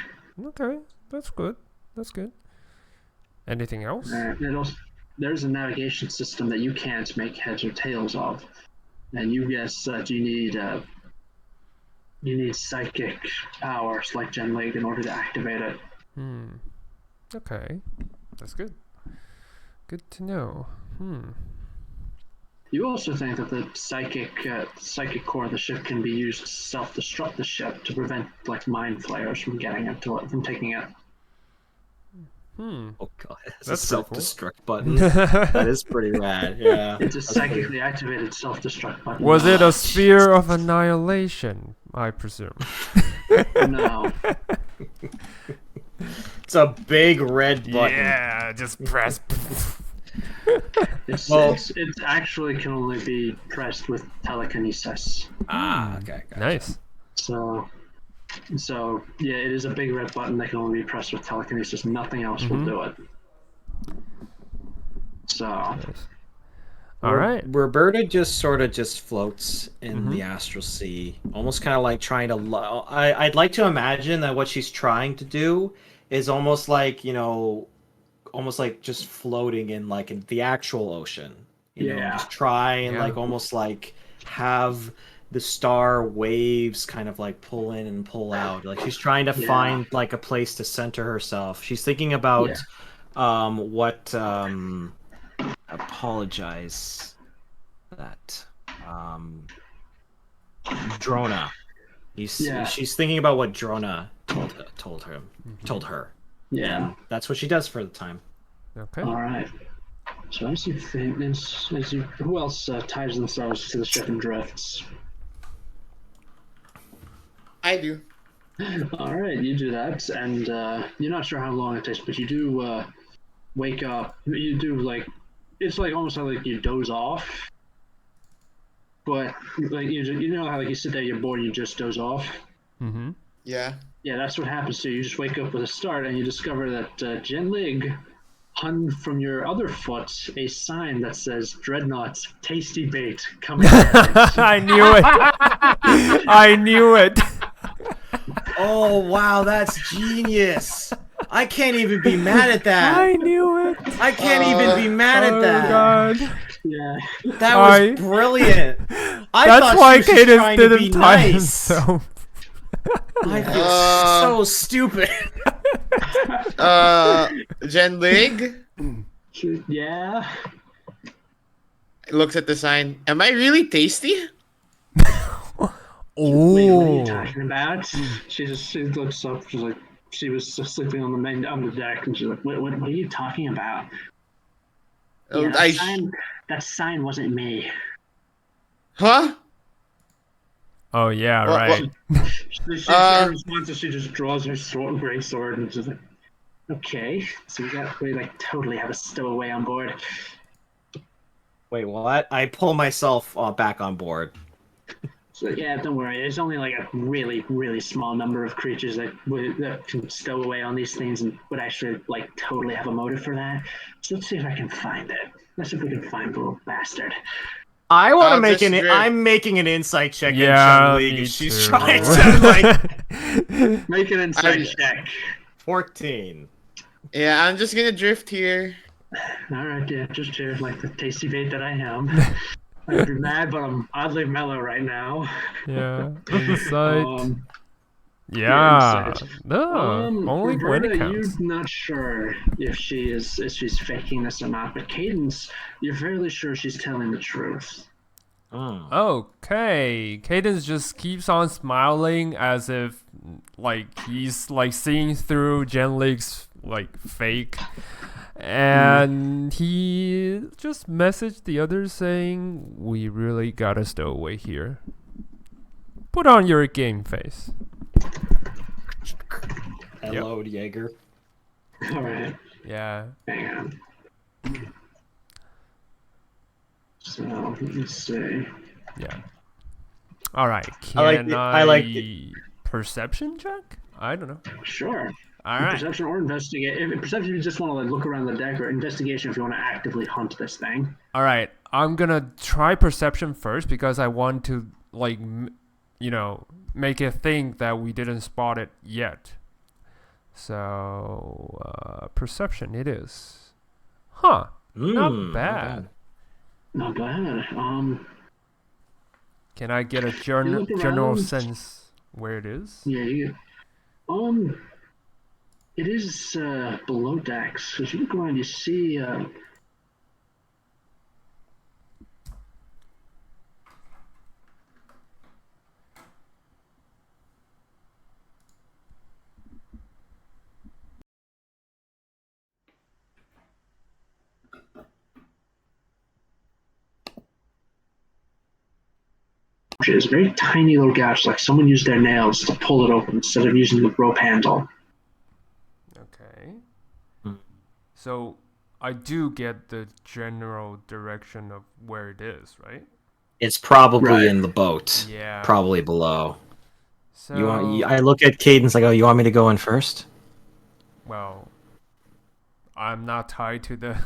Okay. That's good. That's good. Anything else? There's a navigation system that you can't make heads or tails of, and you guess that you need psychic powers like Gen League in order to activate it. Okay. That's good. Good to know. You also think that the psychic core of the ship can be used to self-destruct the ship to prevent like mind flayers from from taking it. Oh god, it's That's a pretty cool. self-destruct button. That is pretty rad. Yeah. It's a psychically activated self-destruct button. Was it a sphere of annihilation, I presume? No. It's a big red button. Yeah, just press. It actually can only be pressed with telekinesis. Ah, okay. Gotcha. Nice. So yeah, it is a big red button that can only be pressed with telekinesis. Nothing else will do it. So. All right. Roberta just sort of floats in the astral sea, almost kind of like trying to. I'd like to imagine that what she's trying to do is almost like almost like just floating in the actual ocean. You know, just try and almost like have the star waves kind of like pull in and pull out. Like she's trying to find like a place to center herself. She's thinking about what apologize that Drona. She's thinking about what Drona told her. Yeah. And that's what she does for the time. Okay. All right. So who else ties themselves to the ship and drifts? I do. All right, you do that, and you're not sure how long it takes, but you do wake up. You do it's almost like you doze off, but like you know how you sit there, you're bored, and you just doze off. Mm-hmm. Yeah. Yeah, that's what happens to you. You just wake up with a start, and you discover that Jen Lig hung from your other foot a sign that says "Dreadnought, tasty bait, coming." I knew it. I knew it. Oh wow, that's genius! I can't even be mad at that. I knew it. I can't even be mad at that. God. Yeah. That was brilliant. I That's thought why she was just Cadence trying to didn't be tie nice. himself. I feel so stupid. Jen Lig Yeah. looks at the sign. Am I really tasty? Wait, what are you talking about? She looks up. She's like, she was sleeping on the deck, and she's like, what are you talking about? Yeah, that sign wasn't me. Huh? Oh yeah, What- right. Uh, Her response is she just draws her gray sword, and she's like, okay, so we totally have a stowaway on board. Wait, what? I pull myself back on board. So yeah, don't worry. There's only like a really, really small number of creatures that can stow away on these things and would actually like totally have a motive for that. So let's see if I can find it. Let's see if we can find the little bastard. I want to make I'm making an insight check. Yeah, in me she's too. trying to like Make an insight check. 14. Yeah, I'm just gonna drift here. All right, yeah, just here, like the tasty bait that I am. I'd be mad, but I'm oddly mellow right now. Yeah. Insight. Yeah, No. Only when Roberta, it counts. you're not sure if she's faking this or not, but Cadence, you're fairly sure she's telling the truth. Okay. Cadence just keeps on smiling as if like he's like seeing through Jen Lig's like fake. And he just messaged the others saying, "We really gotta stow away here. Put on your game face." Hello, Jaeger. All right, Yeah. hang on. So let me see. Yeah. All right. I like perception check? I don't know. Sure. All right. Perception or investigate. If perception, you just want to like look around the deck, or investigation if you want to actively hunt this thing. All right. I'm gonna try perception first because I want to like, make it think that we didn't spot it yet. So perception it is. Huh. Not bad. Not bad. Can I get a general sense where it is? Yeah. It is below decks. So if you look around, you see. It's a very tiny little gash, like someone used their nails to pull it open instead of using the rope handle. Okay. So I do get the general direction of where it is, right? It's probably in the boat. Yeah. Probably below. So I look at Cadence. I go, "You want me to go in first?" well, I'm not tied to the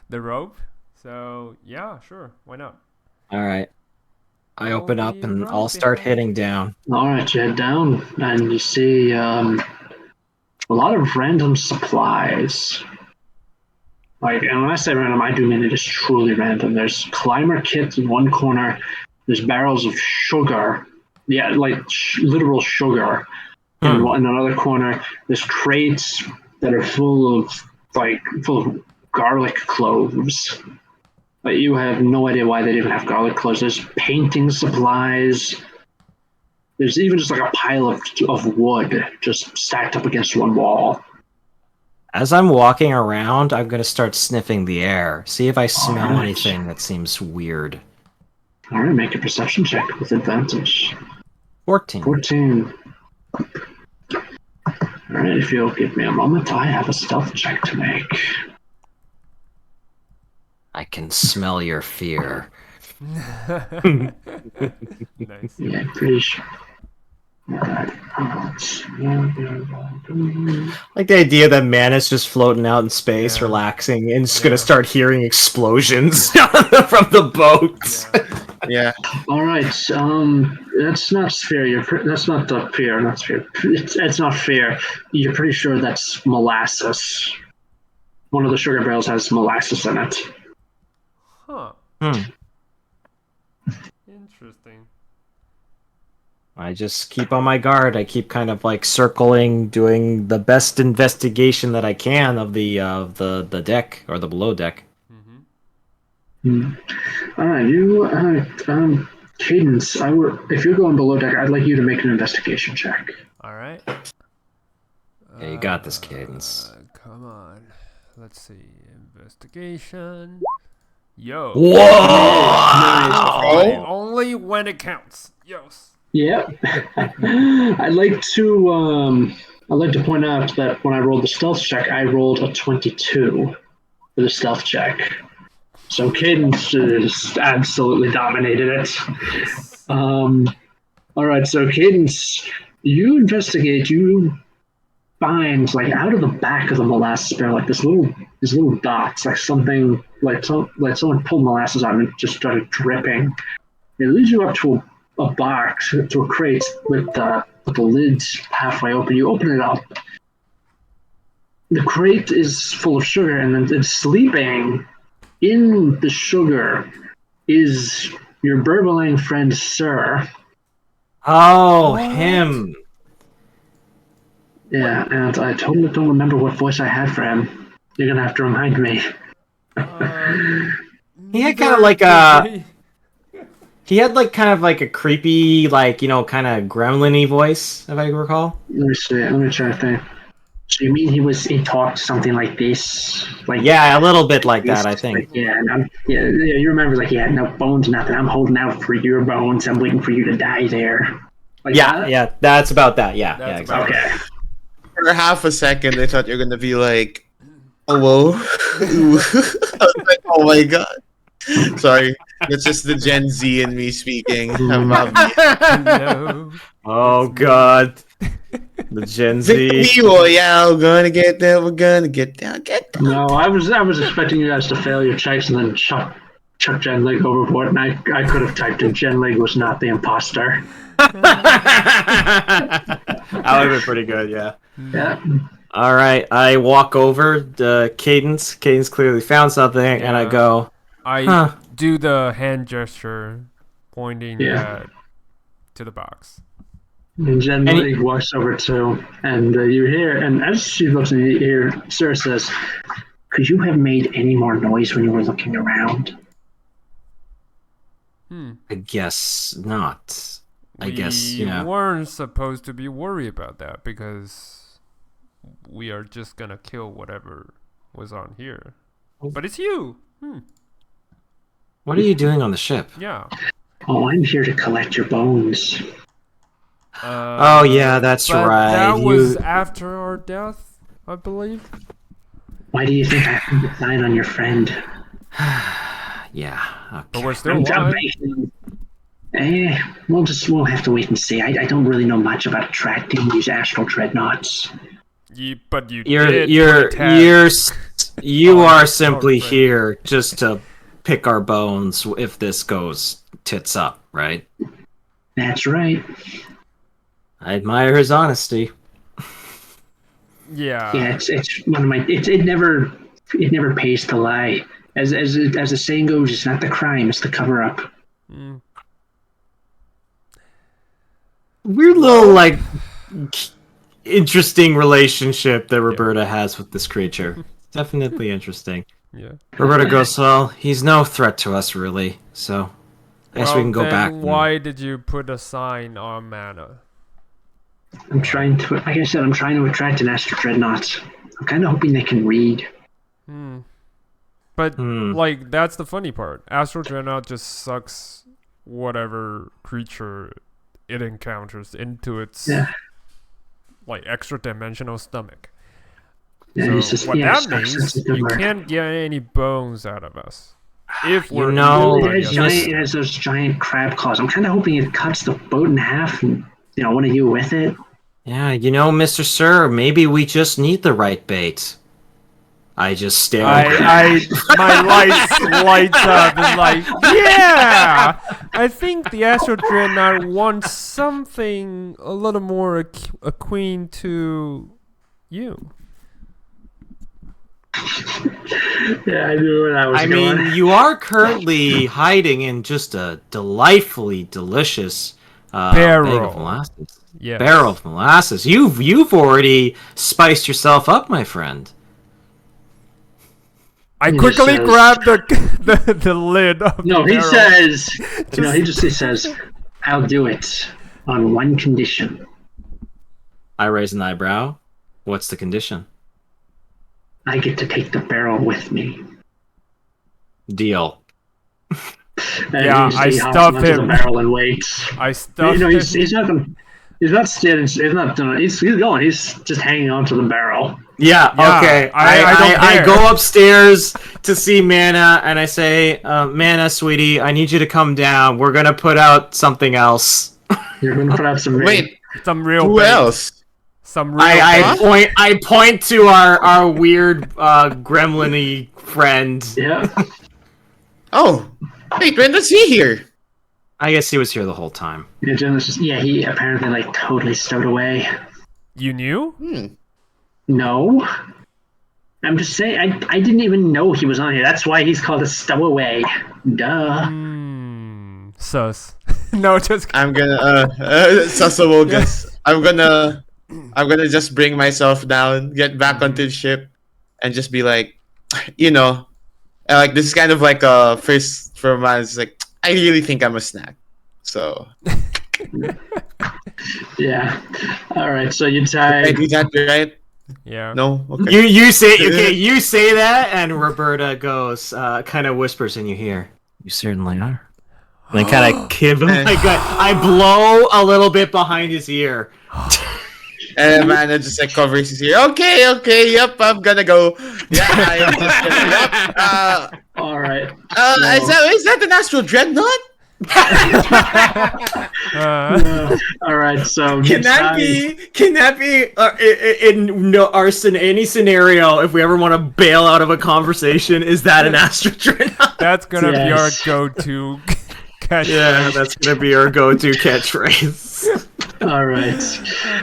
the rope, so yeah, sure, why not? All right. I I'll open up be and right I'll start behind heading down. All right, you head down, and you see a lot of random supplies. Like, and when I say random, I do mean it is truly random. There's climber kits in one corner. There's barrels of sugar. Yeah, like literal sugar. In another corner, there's crates that are full of garlic cloves. But you have no idea why they even have garlic cloves. There's painting supplies. There's even just like a pile of wood just stacked up against one wall. As I'm walking around, I'm going to start sniffing the air. See if I smell Alright. anything that seems weird. All right, make a perception check with advantage. 14. 14. All right, if you'll give me a moment, I have a stealth check to make. I can smell your fear. Nice. Yeah, pretty sure. All right. Like the idea that Manus just floating out in space, relaxing, and just going to start hearing explosions from the boat. Yeah. All right. That's not fair. That's not the fear. Not fair. It's not fair. You're pretty sure that's molasses. One of the sugar barrels has molasses in it. Huh. Hmm. Interesting. I just keep on my guard. I keep kind of like circling, doing the best investigation that I can of the deck or the below deck. All right, Cadence. If you're going below deck, I'd like you to make an investigation check. All right. Yeah, you got this, Cadence. Come on. Let's see. Investigation. Yo. Whoa! Only when it counts. Yes. Yeah. I'd like to point out that when I rolled the stealth check, I rolled a 22 for the stealth check. So Cadence just absolutely dominated it. All right, so Cadence, you investigate. You find like out of the back of the molasses barrel, like these little dots, like something like someone pulled molasses out and it just started dripping. It leads you up to a box, to a crate with the lids halfway open. You open it up. The crate is full of sugar, and then sleeping in the sugar is your burbling friend, Sir. Oh, what? Him. Yeah, and I totally don't remember what voice I had for him. You're gonna have to remind me. He had kind of like a... He had like kind of like a creepy, like, you know, kind of gremlin-y voice, if I recall. Let me see. Let me try to think. So you mean he talked something like this? Like, yeah, a little bit like that, I think. Like, yeah, and you remember, like, he had no bones, nothing. I'm holding out for your bones. I'm waiting for you to die there. Like that? Yeah, that's about that. Yeah, that's exactly. Okay. For half a second, I thought you were gonna be like, "Hello." I was like, "Oh my god." Sorry, that's just the Gen Z in me speaking. No. Oh god, the Gen Z. Yeah, we're gonna get there. We're gonna get down. Get down. No, I was expecting you guys to fail your checks and then chuck Jen Leg overboard, and I could have typed in Jen Leg was not the imposter. That would have been pretty good, yeah. Yeah. All right, I walk over to Cadence. Cadence clearly found something, and I go. I do the hand gesture, pointing to the box. And Jen Leg walks over too, and you hear, and as she looks and you hear, Sir says, "Could you have made any more noise when you were looking around?" I guess not. I guess, you know. We weren't supposed to be worried about that because we are just gonna kill whatever was on here. But it's you. What are you doing on the ship? Yeah. Oh, I'm here to collect your bones. Oh yeah, that's right. That was after our death, I believe. Why do you think I put the sign on your friend? Yeah. Okay. But we're still alive. We'll have to wait and see. I don't really know much about attracting these astral dreadnoughts. You are simply here just to pick our bones if this goes tits up, right? That's right. I admire his honesty. Yeah. Yeah, it's one of my. It never pays to lie. As the saying goes, it's not the crime, it's the cover up. Weird little like interesting relationship that Roberta has with this creature. Definitely interesting. Yeah. Roberta goes, well, he's no threat to us really, so I guess we can go back. Why did you put a sign on Mana? I'm trying to, like I said, I'm trying to attract an astral dreadnought. I'm kind of hoping they can read. But like that's the funny part. Astral dreadnought just sucks whatever creature it encounters into its like extra dimensional stomach. Yeah, so what that means, you can't get any bones out of us. If we're it has those giant crab claws. I'm kind of hoping it cuts the boat in half and one of you with it. Yeah, Mr. Sir, maybe we just need the right bait. I just stare. My lights up and like, yeah! I think the astral dreadnought wants something a little more akin to you. Yeah, I knew where that was going. I mean, you are currently hiding in just a delightfully delicious Barrel. bag of molasses. Yes. Barrel of molasses. You've already spiced yourself up, my friend. I quickly grab the lid of the barrel. He says, he says, I'll do it on one condition. I raise an eyebrow. What's the condition? I get to take the barrel with me. Deal. Yeah, I stuff him. The barrel and waits. I stuff him. He's not standing. He's not doing it. He's going. He's just hanging on to the barrel. Yeah. Okay. I go upstairs to see Mana, and I say, Mana, sweetie, I need you to come down. We're gonna put out something else. You're gonna put out some. Some real. Who else? Some real. I point to our weird gremlin-y friend. Yeah. Oh, wait, when was he here? I guess he was here the whole time. Yeah, he apparently totally stowed away. You knew? No. I'm just saying, I didn't even know he was on here. That's why he's called a stowaway. Duh. Sus. No, just. I'm gonna I'm gonna just bring myself down, get back onto the ship, and just be like, this is kind of like a first for mine. It's like, I really think I'm a snack. So. Yeah. All right. So you tie. I do that, right? Yeah. No. Okay. You say that, and Roberta goes, kind of whispers in your ear. You certainly are. And I kind of give him I blow a little bit behind his ear. And man, just covers his ear. Okay, yep, I'm gonna go. Yeah, I'm just gonna. Yep. All right. Is that an astral dreadnought? All right. So can that be in any scenario? If we ever want to bail out of a conversation, is that an astral dreadnought? That's gonna be our go-to catchphrase. Yeah, that's gonna be our go-to catchphrase. All right.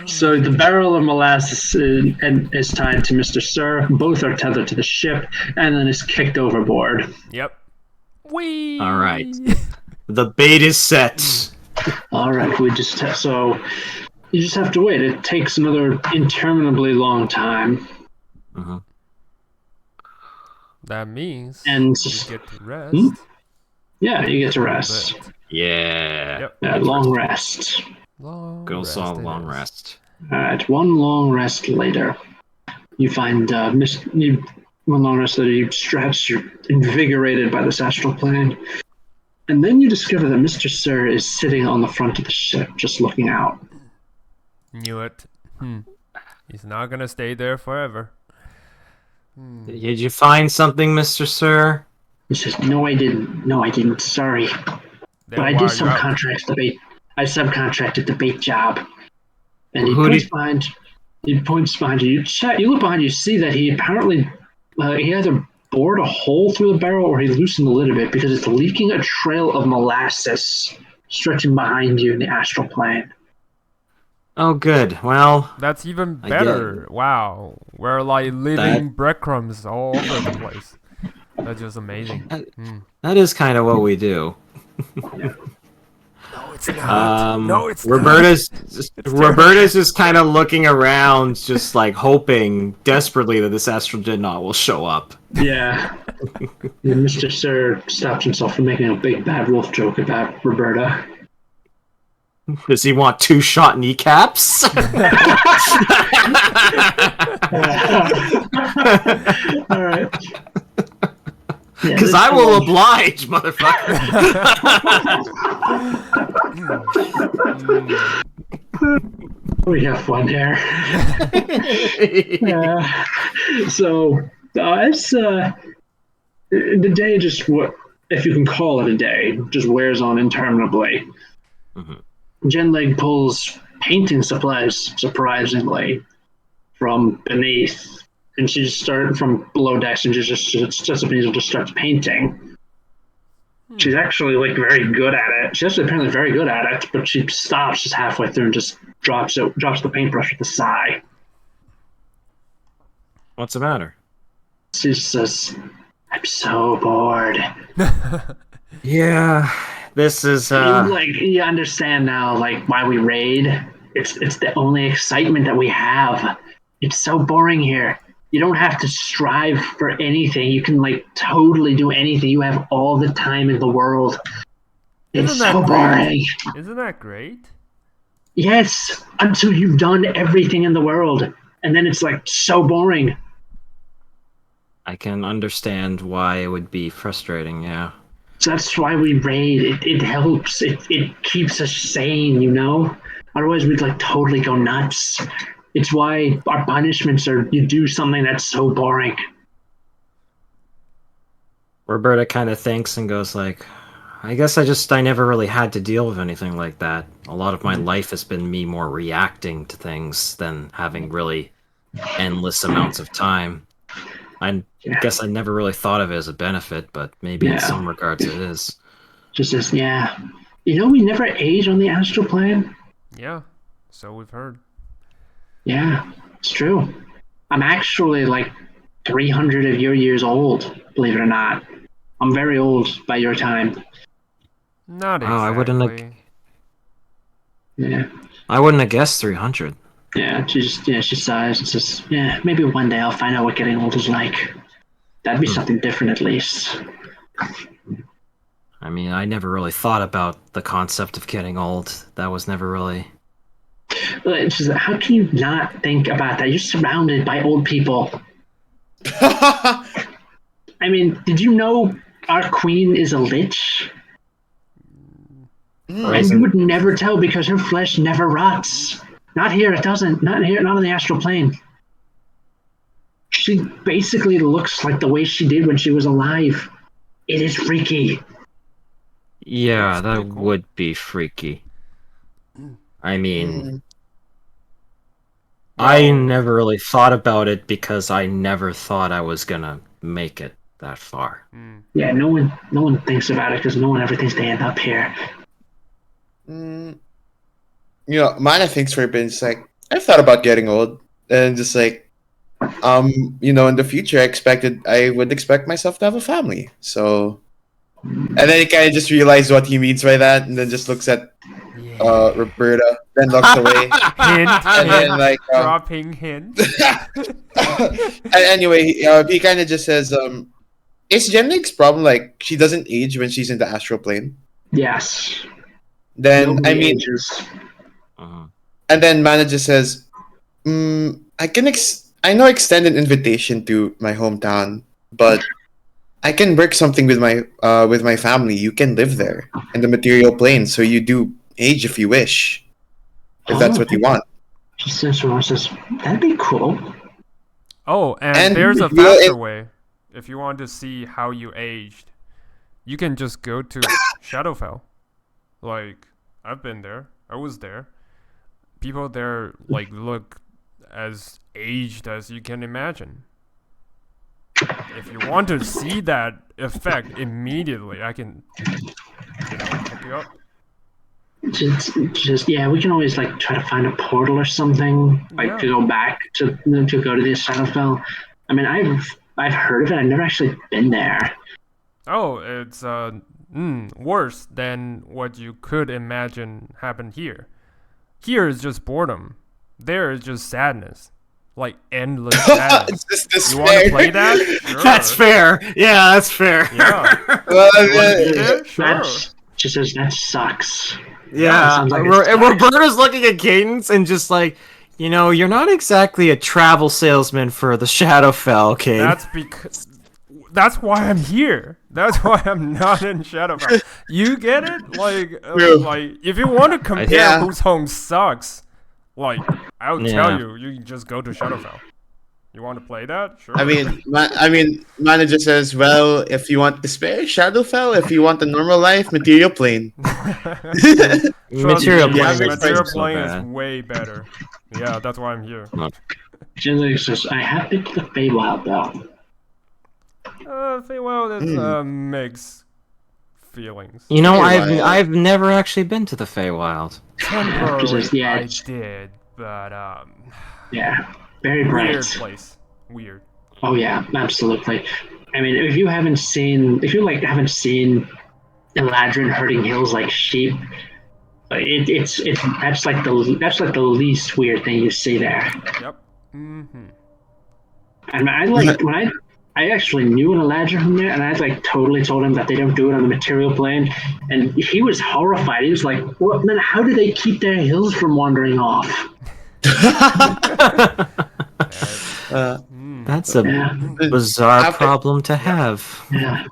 So the barrel of molasses is tied to Mr. Sir. Both are tethered to the ship, and then is kicked overboard. Yep. Whee! All right. The bait is set. All right. You just have to wait. It takes another interminably long time. Uh-huh. That means you get to rest. Yeah, you get to rest. Yeah. Yep. Long rest. Good song, long rest. All right. One long rest later, you find one long rest later. You stretch. You're invigorated by this astral plane. And then you discover that Mr. Sir is sitting on the front of the ship, just looking out. Knew it. He's not gonna stay there forever. Did you find something, Mr. Sir? He says, "No, I didn't. Sorry, but I did subcontract the bait. I subcontracted the bait job." And he points behind. He points behind you. You look behind you. See that he apparently he either bored a hole through the barrel or he loosened the lid a bit because it's leaking a trail of molasses stretching behind you in the astral plane. Oh, good. Well, that's even better. Wow, we're like living breadcrumbs all over the place. That's just amazing. That is kind of what we do. No, it's not. No, it's Roberta's just kind of looking around, just like hoping desperately that this astral dreadnought will show up. Yeah. Mr. Sir stops himself from making a big bad wolf joke about Roberta. Does he want 2-shot kneecaps? All right. Because I will oblige, motherfucker. We have fun here. So, it's the day just if you can call it a day, just wears on interminably. Mm-hmm. Genleg pulls painting supplies surprisingly from beneath and she just started from below decks and just starts painting. She's actually like very good at it. She's actually apparently very good at it, but she stops just halfway through and just drops the paintbrush with a sigh. What's the matter? She says, "I'm so bored." Yeah, this is Like, you understand now, like, why we raid. It's the only excitement that we have. It's so boring here. You don't have to strive for anything. You can like totally do anything. You have all the time in the world. It's so boring. Isn't that great? Yes, until you've done everything in the world, and then it's like so boring. I can understand why it would be frustrating, yeah. So that's why we raid. It helps. It keeps us sane, you know? Otherwise we'd like totally go nuts. It's why our punishments are you do something that's so boring. Roberta kind of thinks and goes like, I guess I never really had to deal with anything like that. A lot of my life has been me more reacting to things than having really endless amounts of time. I guess I never really thought of it as a benefit, but maybe in some regards it is. Just as, yeah. You know, we never age on the astral plane? Yeah, so we've heard. Yeah, it's true. I'm actually like 300 of your years old, believe it or not. I'm very old by your time. Not exactly. Oh, I wouldn't have... Yeah. I wouldn't have guessed 300. Yeah, she sighs and says, yeah, maybe one day I'll find out what getting old is like. That'd be something different at least. I mean, I never really thought about the concept of getting old. That was never really... She says, how can you not think about that? You're surrounded by old people. I mean, did you know our queen is a lich? And you would never tell because her flesh never rots. Not here, it doesn't. Not here, not on the astral plane. She basically looks like the way she did when she was alive. It is freaky. Yeah, that would be freaky. I mean, I never really thought about it because I never thought I was gonna make it that far. Yeah, no one thinks about it because no one ever thinks they end up here. You know, Mana thinks for a bit. It's like, I've thought about getting old, and just like, you know, in the future, I would expect myself to have a family. So, and then he kind of just realized what he means by that, and then just looks at Roberta, then looks away. And then like dropping hint. And anyway, he kind of just says, "Is Jennick's problem like she doesn't age when she's in the astral plane?" Yes. Then Nobody I mean. ages. And then manager says, I know extend an invitation to my hometown, but I can work something with my family. You can live there in the material plane, so you do age if you wish, if that's what you want. She says, that'd be cool. Oh, and there's a faster way. If you want to see how you aged, you can just go to Shadowfell. Like, I've been there. I was there. People there like look as aged as you can imagine. If you want to see that effect immediately, I can hook you up. Just yeah, we can always like try to find a portal or something, like to go back to go to the Shadowfell. I mean, I've heard of it. I've never actually been there. Oh, it's worse than what you could imagine happened here. Here is just boredom. There is just sadness. Like endless sadness. It's just despair. You want to play that? Sure. That's fair. Yeah, that's fair. Yeah. Sure. She says that sucks. Yeah. Like and Roberta's looking at Cadence and just like, you know, you're not exactly a travel salesman for the Shadowfell, Cadence. That's why I'm here. That's why I'm not in Shadowfell. You get it? Like if you want to compare whose home sucks, like I'll tell you, you can just go to Shadowfell. You want to play that? Sure. I mean, manager says, well, if you want despair, Shadowfell. If you want a normal life, material plane. Material plane Material plane is way better. Yeah, that's why I'm here. Generally says, I have been to the Feywild, though. Feywild is mixed feelings. You know, Feywild. I've never actually been to the Feywild. Temporarily, Yeah, I it's- did, but Yeah, very weird bright. place. Weird. Oh yeah, absolutely. I mean, if you haven't seen Eladrin herding hills like sheep, it's that's like the least weird thing you see there. Yep. Mm-hmm. And I actually knew an Eladrin from there, and I like totally told him that they don't do it on the material plane, and he was horrified. He was like, "What? Man, how do they keep their hills from wandering off?" That's a Yeah. bizarre problem to have. Yeah.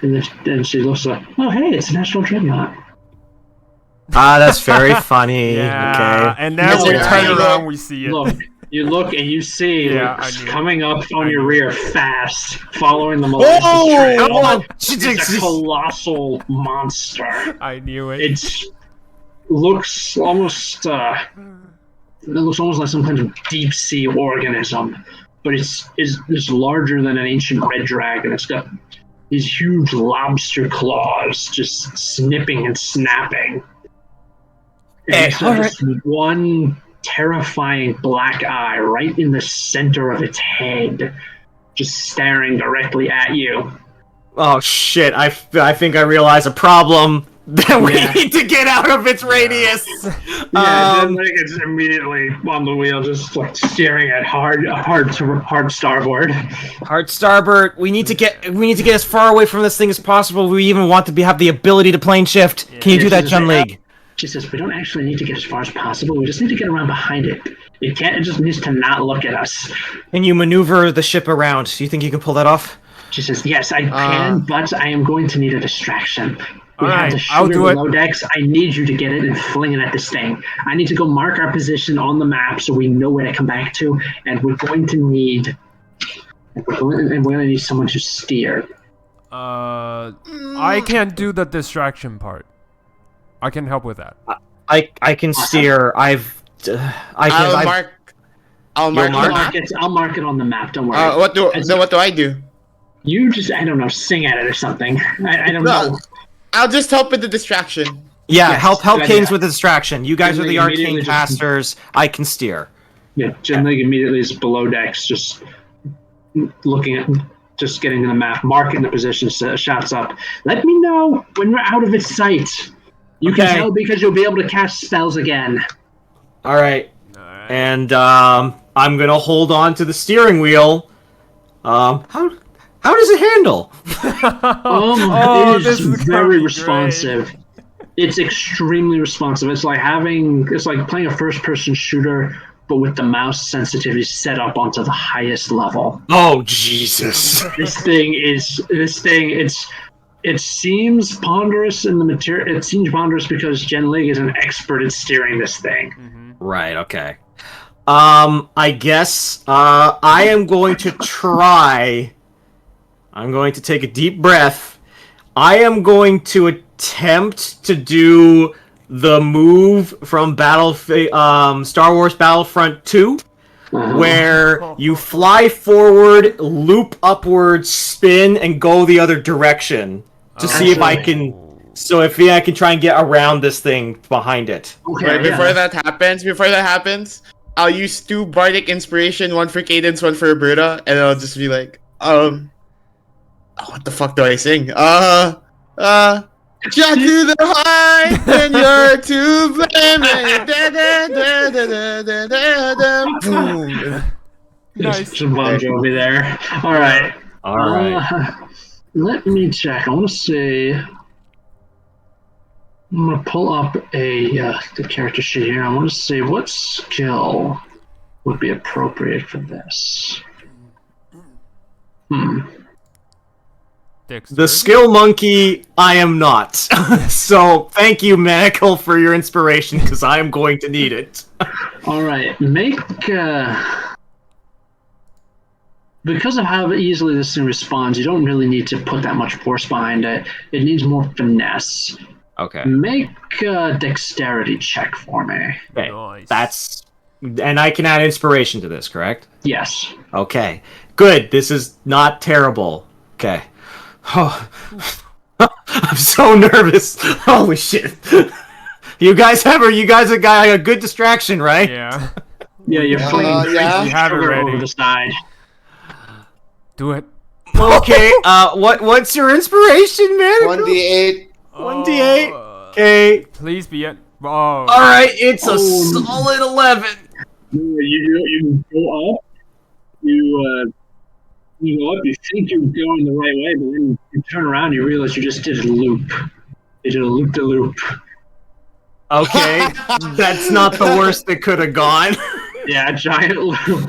And then she looks like, "Oh, hey, it's an astral dreadnought." Ah, that's very funny. Yeah. Okay. And then we Yeah. turn around, we see it. Look, you look and you see Yeah, I knew. coming up on I your knew. rear fast, following the Marilith Oh, trail. she It's a takes- colossal monster. I knew it. It looks almost like some kind of deep sea organism, but it's larger than an ancient red dragon. It's got these huge lobster claws just snipping and snapping. And Hey, it's got all this one terrifying black eye right in the center of its head, just staring directly at you. Oh shit! I think I realize a problem that we Yeah. need to get out of its radius. Yeah, then like it's immediately on the wheel, just like steering at hard starboard. Hard starboard. We need to get as far away from this thing as possible. We even want to have the ability to plane shift. Can you do that, Chun League? She says, "We don't actually need to get as far as possible. We just need to get around behind it. It just needs to not look at us." Can you maneuver the ship around? Do you think you can pull that off? She says, "Yes, I can, but I am going to need a distraction. We have Alright, the I'll shooter do it. below decks. I need you to get it and fling it at this thing. I need to go mark our position on the map so we know where to come back to, and we're going to need someone to steer." I can't do the distraction part. I can help with that. I can steer. I'll mark I'll the map. mark it on the map. Don't worry. What do I do? You just, I don't know, sing at it or something. I don't No. know. I'll just help with the distraction. Yeah, Yes, help good Canes idea. with the distraction. You guys are the Immediately arcane just- casters. I can steer. Yeah, Jim League immediately is below decks, just looking at, just getting to the map, marking the position, shouts up, "Let me know when we're out of its sight. You can Okay. tell because you'll be able to cast spells again." All right. Alright. And I'm gonna hold on to the steering wheel. How does it handle? It this is is gonna very be responsive. It's extremely responsive. It's like playing a first-person shooter, but with the mouse sensitivity set up onto the highest level. Oh Jesus! It seems ponderous in the material. It seems ponderous because Jen Lig is an expert at steering this thing. Right. Okay. I guess I am going to try. I'm going to take a deep breath. I am going to attempt to do the move from Star Wars Battlefront 2, where you fly forward, loop upwards, spin, and go the other direction to see if I can. So I can try and get around this thing behind it. Okay, Right, yeah. before that happens, I'll use 2 bardic inspiration, 1 for Cadence, 1 for Roberta, and I'll just be like, what the fuck do I sing? Jack to the high, and you're to blame. Da, da, da, da, da, da, da, boom. There's some Bon Jovi there. All right. All right. Let me check. I want to see. I'm gonna pull up the character sheet here. I want to see what skill would be appropriate for this. The skill monkey, I am not. So thank you, Manacle, for your inspiration, because I am going to need it. All right, make because of how easily this thing responds, you don't really need to put that much force behind it. It needs more finesse. Okay. Make a dexterity check for me. Okay. Nice. That's And I can add inspiration to this, correct? Yes. Okay. Good. This is not terrible. Okay. Oh. I'm so nervous. Holy shit. You guys have a good distraction, right? Yeah. Yeah, you're flinging yeah. We have it sugar ready. over the side. Do it. Okay, what's your inspiration, man? 1d8. 1d8. Okay. Please be it. Oh. Alright, it's a solid 11. You go up. You go up. You think you're going the right way, but then you turn around. You realize you just did a loop. You did a loop-de-loop. Okay, that's not the worst that could have gone. Yeah, a giant loop.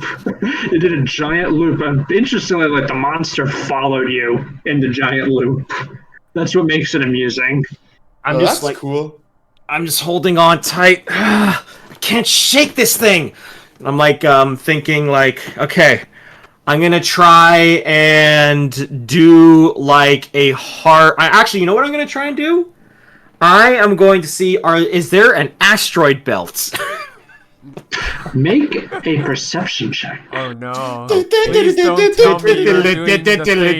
You did a giant loop. And interestingly, like the monster followed you in the giant loop. That's what makes it amusing. I'm just that's cool. I'm just holding on tight. I can't shake this thing. I'm like thinking like, okay, I'm gonna try and do like a hard. Actually, you know what I'm gonna try and do? I am going to see. Is there an asteroid belt? Make a perception check. Oh no. Please don't tell me you're doing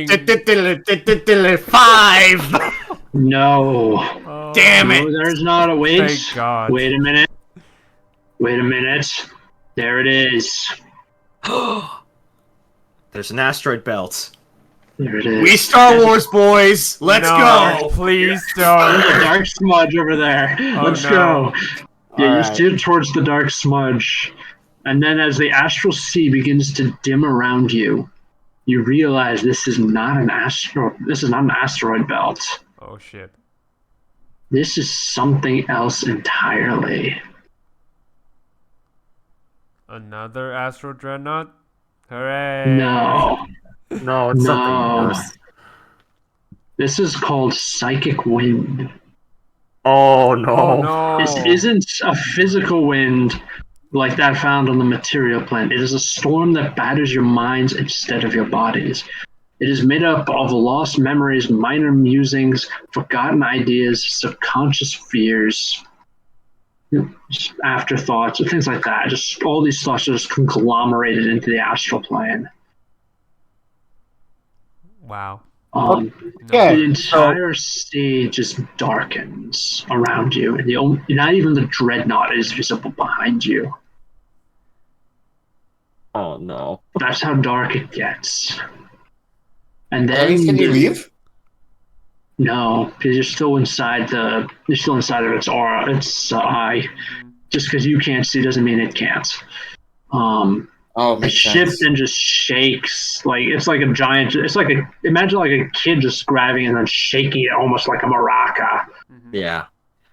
the thing. 5. No. Oh, Damn it. No, there's not a wait. Thank God. Wait a minute. There it is. There's an asteroid belt. There it is. We Star Wars boys. Let's No, go. please There's a don't. dark smudge over there. Let's no. go. Yeah, you Alright. steer towards the dark smudge. And then as the astral sea begins to dim around you, you realize this is not an asteroid belt. Oh shit. This is something else entirely. Another astral dreadnought? Hooray! No. No, it's something No. worse. This is called psychic wind. Oh no. Oh no! This isn't a physical wind like that found on the material plane. It is a storm that batters your minds instead of your bodies. It is made up of lost memories, minor musings, forgotten ideas, subconscious fears, afterthoughts, things like that. Just all these thoughts are just conglomerated into the astral plane. Wow. The entire stage just darkens around you, and not even the dreadnought is visible behind you. Oh no. That's how dark it gets. And That then means, can you leave? No, because you're still inside of its aura, its eye. Just because you can't see doesn't mean it can't. The ship then just shakes. Like it's like a giant. It's like imagine like a kid just grabbing and then shaking it almost like a maraca. Yeah.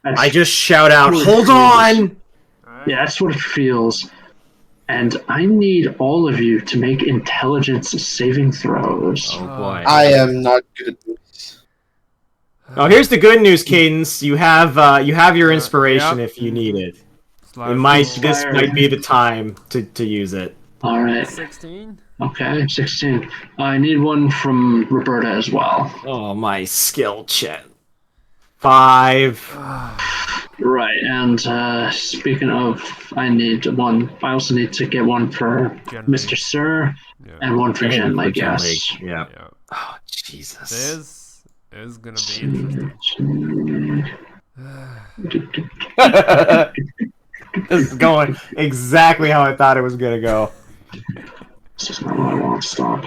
That's I just shout out, what it "Hold feels. on!" Yeah, that's what it feels. And I need all of you to make intelligence saving throws. Oh boy. I am not good at this. Oh, here's the good news, Cadence. You have your inspiration Yep. if you need it. Slash This might be the time to use it. All right. 16? Okay, 16. I need one from Roberta as well. Oh, my skill check. 5. Right, and speaking of, I need one. I also need to get one for Jen Mr. Sir Yeah. and one for Jen, I guess. Yeah. Yeah. Oh, Jesus. This is gonna be interesting. This is going exactly how I thought it was gonna go. This is not what I want. Stop.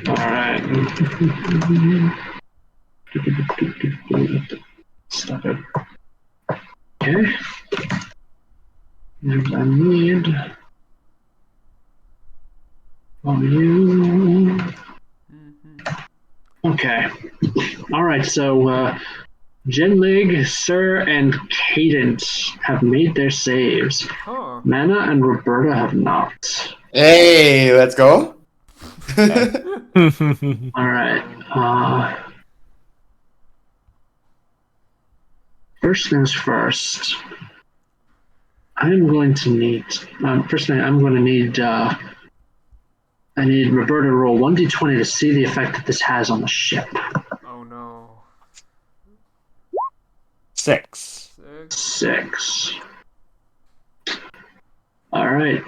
Alright. Stop it. Okay. And I need you. Okay. Alright, so Jenlig, Sir, and Cadence have made their saves. Huh. Mana and Roberta have not. Hey, let's go. Alright. First things first. I'm going to need. First thing, I'm going to need. I need Roberta to roll 1d20 to see the effect that this has on the ship. Oh no. 6. 6. All right.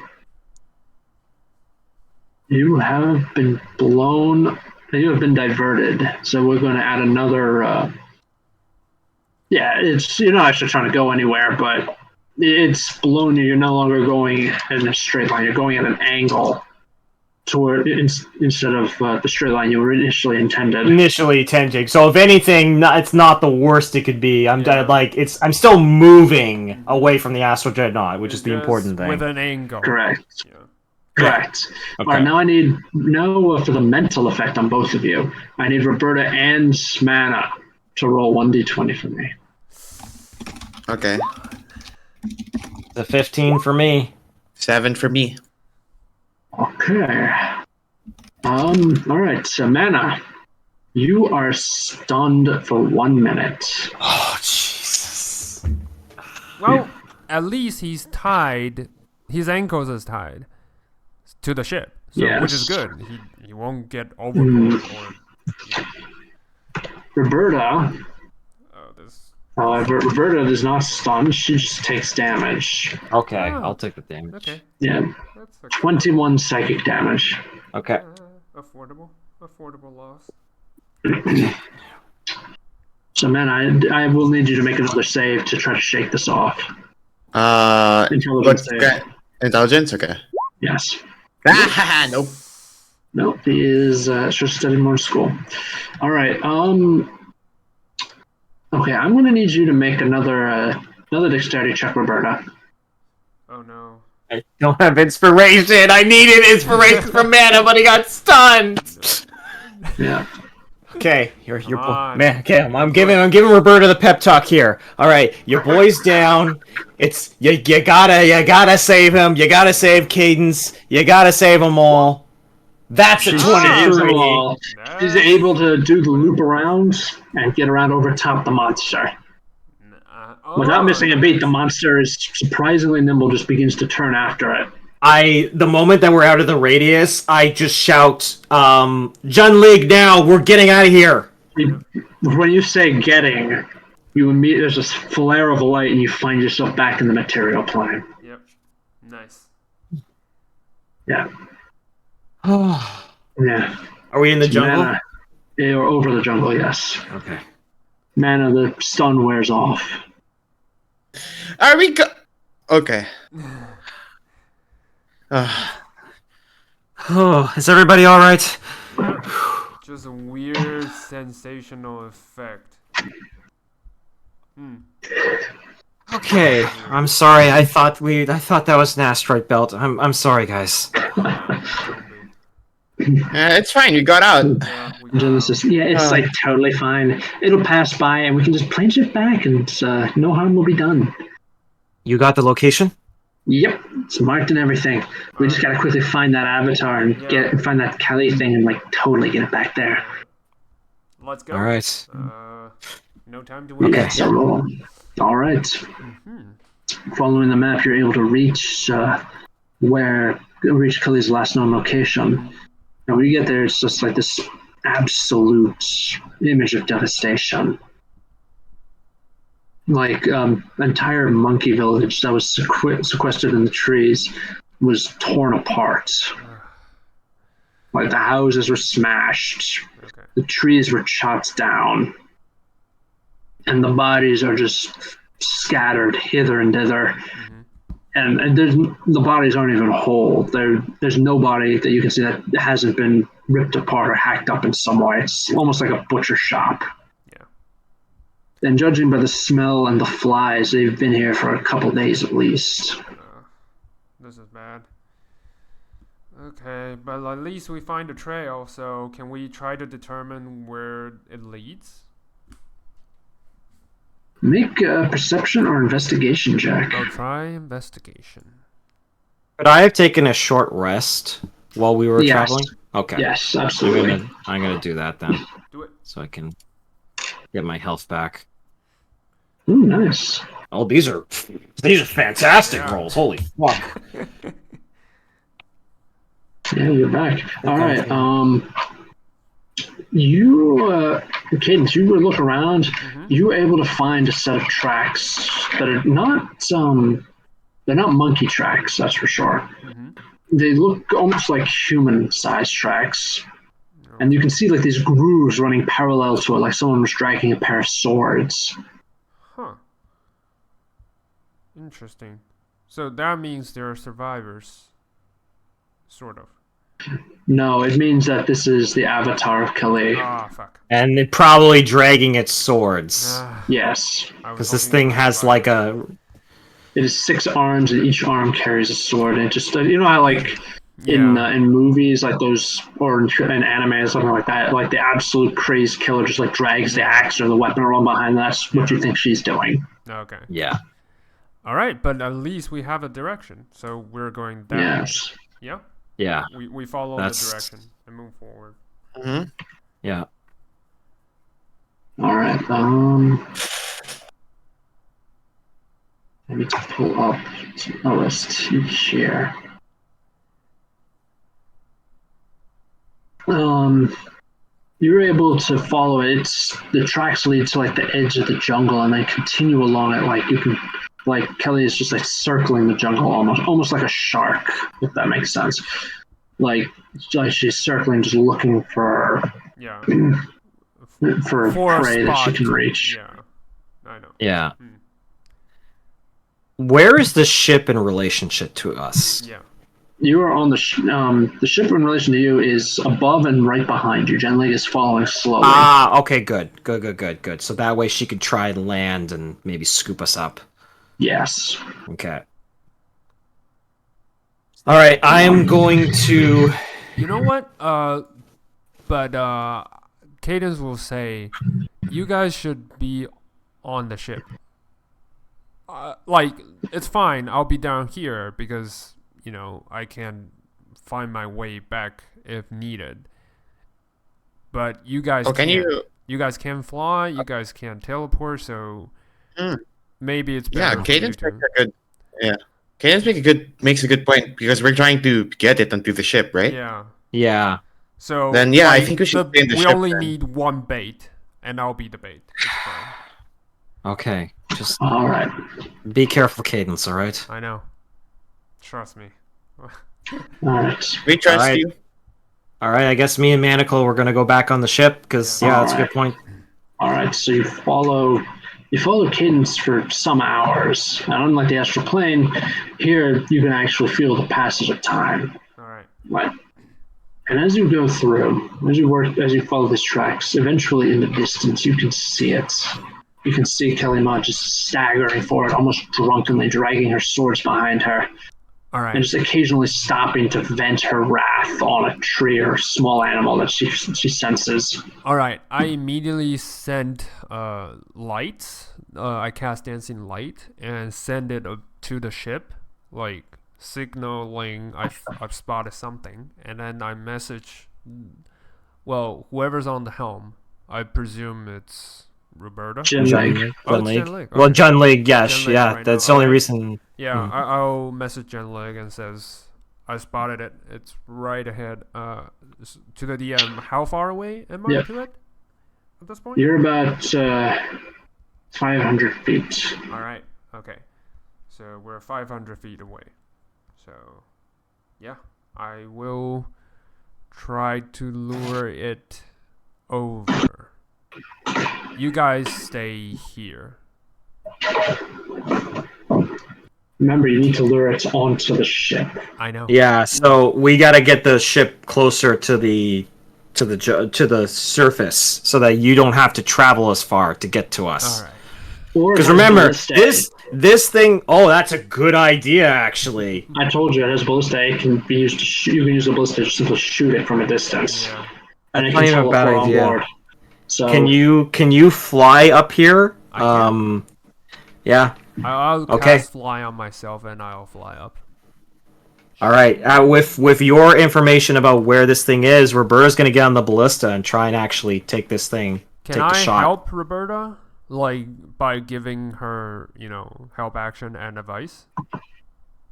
You have been blown. You have been diverted. So we're going to add another. Yeah, you're not actually trying to go anywhere, but it's blown you. You're no longer going in a straight line. You're going at an angle toward instead of the straight line you were initially intended. So if anything, it's not the worst it could be. I'm still moving away from the astral dreadnought, which is the important thing. With an angle. Correct. Yeah. Correct. Okay. All right, now I need for the mental effect on both of you. I need Roberta and Mana to roll 1d20 for me. Okay. The 15 for me. 7 for me. Okay. All right, so Mana, you are stunned for 1 minute. Oh, Jesus. Well, at least he's tied. His ankles is tied to the ship, so Yes. which is good. He won't get overboard Roberta. this. Roberta is not stunned. She just takes damage. Okay, Oh. I'll take the damage. Okay, Yeah, that's 21 psychic damage. Okay. affordable loss. So, man, I will need you to make another save to try to shake this off. Intelligence save. Intelligence? Okay. Yes. Ah, nope. Nope, he is should study more in school. All right. Okay, I'm going to need you to make another dexterity check, Roberta. Oh no. I don't have inspiration. I needed inspiration from Mana, but he got stunned. Yeah. Okay, you're on. man. Okay, I'm giving Roberta the pep talk here. All right, your boy's down. It's you gotta save him. You gotta save Cadence. You gotta save them all. That's a She 20 saves for them me. all. She's able to do the loop around and get around over top the monster. Without missing a beat, the monster is surprisingly nimble, just begins to turn after it. The moment that we're out of the radius, I just shout, Jun League now, we're getting out of here. When you say getting, there's this flare of light and you find yourself back in the material plane. Yep. Nice. Yeah. Are Yeah. we in the jungle? Mana, you're over the jungle, yes. Okay. Mana, the stun wears off. Are we Okay. Oh, is everybody all right? Just a weird sensational effect. Okay, I'm sorry. I thought that was an asteroid belt. I'm sorry, guys. It's fine. You got out. Genesis, yeah, it's like totally fine. It'll pass by and we can just plane shift back and no harm will be done. You got the location? Yep, it's marked and everything. We just gotta quickly find that avatar and find that Kali thing and like totally get it back there. Let's go. All right. No time to wait. Okay, so roll. All right. Following the map, you're able to reach Kali's last known location. And when you get there, it's just like this absolute image of devastation. Like entire monkey village that was sequestered in the trees was torn apart. Like the houses were smashed, the trees were chopped down, and the bodies are just scattered hither and thither. And the bodies aren't even whole. There's no body that you can see that hasn't been ripped apart or hacked up in some way. It's almost like a butcher shop. And judging by the smell and the flies, they've been here for a couple days at least. This is bad. Okay, but at least we find a trail, so can we try to determine where it leads? Make a perception or investigation check. I'll try investigation. Could I have taken a short rest while we were traveling? Okay. Yes, absolutely. I'm gonna do that then. Do it. So I can get my health back. Ooh, nice. Oh, these are fantastic rolls. Holy fuck. Yeah, you're back. All right. You, Cadence, you look around. You were able to find a set of tracks that are not They're not monkey tracks, that's for sure. They look almost like human-sized tracks. And you can see like these grooves running parallel to it, like someone was dragging a pair of swords. Huh. Interesting. So that means there are survivors. Sort of. No, it means that this is the avatar of Kelly. Ah, fuck. And it probably dragging its swords. Yes. Because this thing has like a... It is 6 arms, and each arm carries a sword. And it just, you know how like in movies like those, or in anime or something like that, like the absolute crazed killer just like drags the axe or the weapon around behind. That's what you think she's doing. Okay. Yeah. All right, but at least we have a direction, so we're going down. Yes. Yeah. Yeah. We follow the direction and move forward. Yeah. All right. I need to pull up a list here. You were able to follow it. The tracks lead to like the edge of the jungle, and they continue along it. Like you can, like Kelly is just like circling the jungle, almost like a shark, if that makes sense. Like she's circling, just looking for for prey that she can reach. Yeah, I know. Yeah. Where is the ship in relationship to us? Yeah. You are on the ship in relation to you is above and right behind you. Jen Leg is following slowly. Ah, okay, good. So that way she could try and land and maybe scoop us up. Yes. Okay. All right, I am going to... You know what? But Cadence will say, you guys should be on the ship. Like, it's fine. I'll be down here because... You know, I can find my way back if needed. But you guys you guys can fly, you guys can teleport, so maybe it's better. Cadence makes a good point because we're trying to get it onto the ship, right? Yeah. So then I think we should stay in the ship. We only need one bait, and I'll be the bait. It's fine. Okay. Just all right. Be careful, Cadence, all right? I know. Trust me. All right. We trust you. All right, I guess me and Manacle, we're going to go back on the ship, because, that's a good point. All right, so you follow Cadence for some hours. And unlike the astral plane, here you can actually feel the passage of time. All right. Like, and as you go through, as you follow these tracks, eventually in the distance you can see it. You can see Kelly Ma just staggering forward, almost drunkenly, dragging her swords behind her. All right. And just occasionally stopping to vent her wrath on a tree or small animal that she senses. All right. I immediately send lights. I cast Dancing Light and send it to the ship, like signaling I've spotted something. And then I message, whoever's on the helm. I presume it's... Roberta? Jen Leg. Well, Jen Leg, yes, that's the only reason. Yeah, I'll message Jen Leg and says, I spotted it. It's right ahead. To the DM, how far away am I to it at this point? You're about 500 feet. All right, okay. So we're 500 feet away. So, yeah, I will try to lure it over. You guys stay here. Remember, you need to lure it onto the ship. I know. Yeah, so we got to get the ship closer to the surface so that you don't have to travel as far to get to us. All right. Because remember, this thing. Oh, that's a good idea, actually. I told you it has ballista. It can be used to shoot. You can use the ballista to simply shoot it from a distance. Yeah. And it That's can not even a bad teleport on idea. board. So Can you fly up here? Yeah. I'll cast fly on myself and I'll fly up. All right. With your information about where this thing is, Roberta's gonna get on the ballista and try and actually take this thing. Can I help Roberta, like by giving her, help action and advice?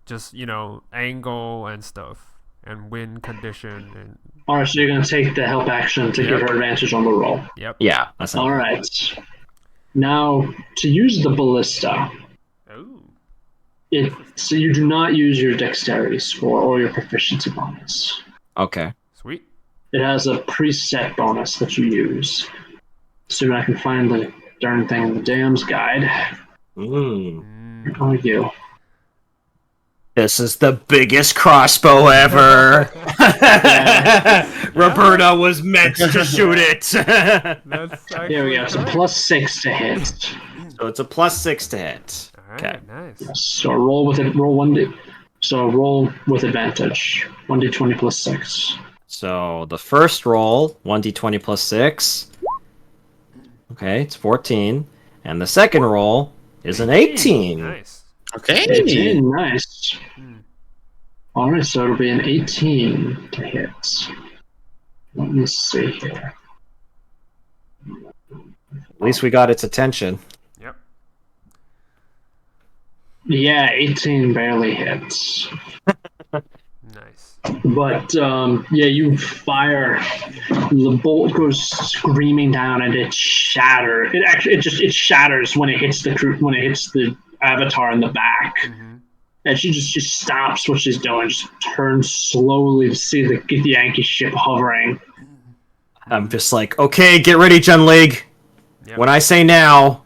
Just angle and stuff and wind condition and. All right, so you're going to take the help action to give her advantage on the roll. Yep. Yeah. That's all right. Now, to use the ballista, So you do not use your dexterity score or your proficiency bonus. Okay. Sweet. It has a preset bonus that you use. So I can find the darn thing in the DM's guide. Oh, you. This is the biggest crossbow ever. Roberta was meant to shoot it. Here we go. It's a +6 to hit. So it's a +6 to hit. Okay. Nice. So roll with it. Roll 1d. So roll with advantage. 1d20 +6. So the first roll, 1d20 +6. Okay, it's 14. And the second roll is an 18. Nice. Okay. 18, nice. Alright, so it'll be an 18 to hit. Let me see here. At least we got its attention. Yep. Yeah, 18 barely hits. Nice. But yeah, you fire. The bolt goes screaming down, and it shatters. It shatters when it hits the avatar in the back. Mm-hmm. And she just stops what she's doing, just turns slowly to see the Yankee ship hovering. I'm just like, okay, get ready, Junlig. Yep. When I say now,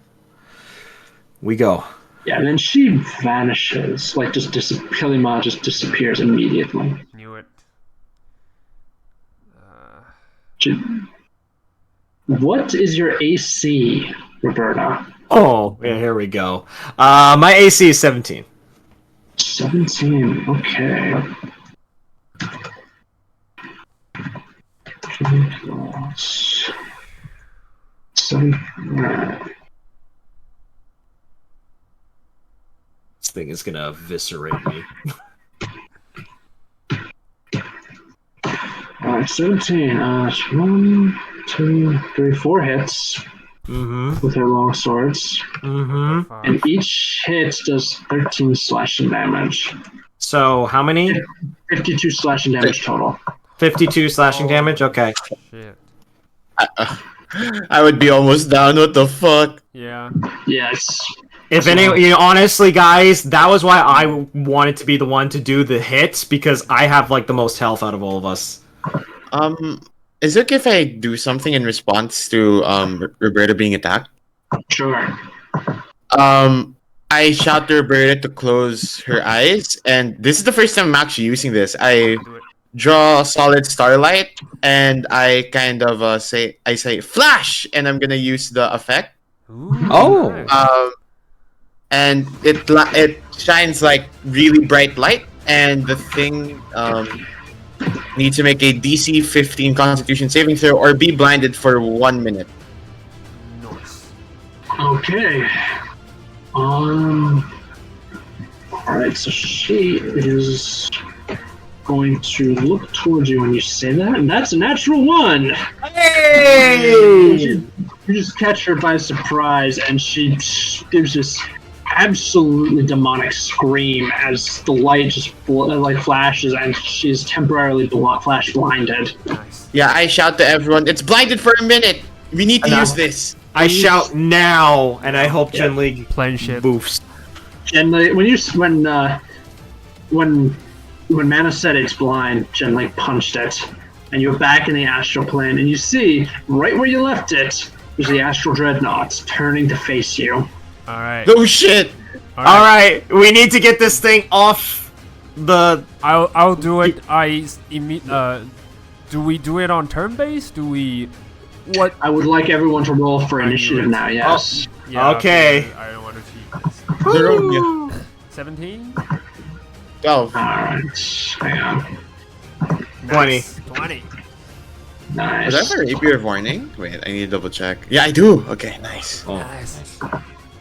we go. Yeah, and then she vanishes, like Kilima just disappears immediately. Knew it. What is your AC, Roberta? Oh, yeah, here we go. My AC is 17. 17, okay. This thing is gonna eviscerate me. Alright, 17. 1, 2, 3, 4 hits with her long swords. And each hit does 13 slashing damage. So, how many? 52 slashing damage total. 52 slashing damage? Okay. Shit. I would be almost down. What the fuck? Yeah. Yes. If any, honestly, guys, that was why I wanted to be the one to do the hits, because I have, like, the most health out of all of us. Is it okay if I do something in response to Roberta being attacked? Sure. I shout to Roberta to close her eyes, and this is the first time I'm actually using this. I draw solid starlight, and I kind of say flash, and I'm gonna use the effect. Ooh, Oh. nice. And it shines like really bright light, and the thing needs to make a DC 15 Constitution saving throw or be blinded for 1 minute. Nice. Okay. Alright, so she is going to look towards you when you say that, and that's a natural 1! Hey! You just catch her by surprise, and she gives this absolutely demonic scream as the light just flashes, and she's temporarily flash blinded. Nice. Yeah, I shout to everyone, it's blinded for a minute! We need to use this! I shout now, and I hope Junlig Plain shit. boofs. And when Mana said it's blind, Jen punched it, and you're back in the astral plane, and you see right where you left it, there's the astral dreadnought turning to face you. Alright. Oh shit! Alright, we need to get this thing off the... I'll do it. Do we do it on turn base? Do we... What? I would like everyone to roll for initiative now, yes. Yeah, Okay. I don't want to cheat. 17? 12. Alright, hang on. 20. 20. Nice. Was that a rapier of warning? Wait, I need to double check. Yeah, I do! Okay, nice. Oh. Nice.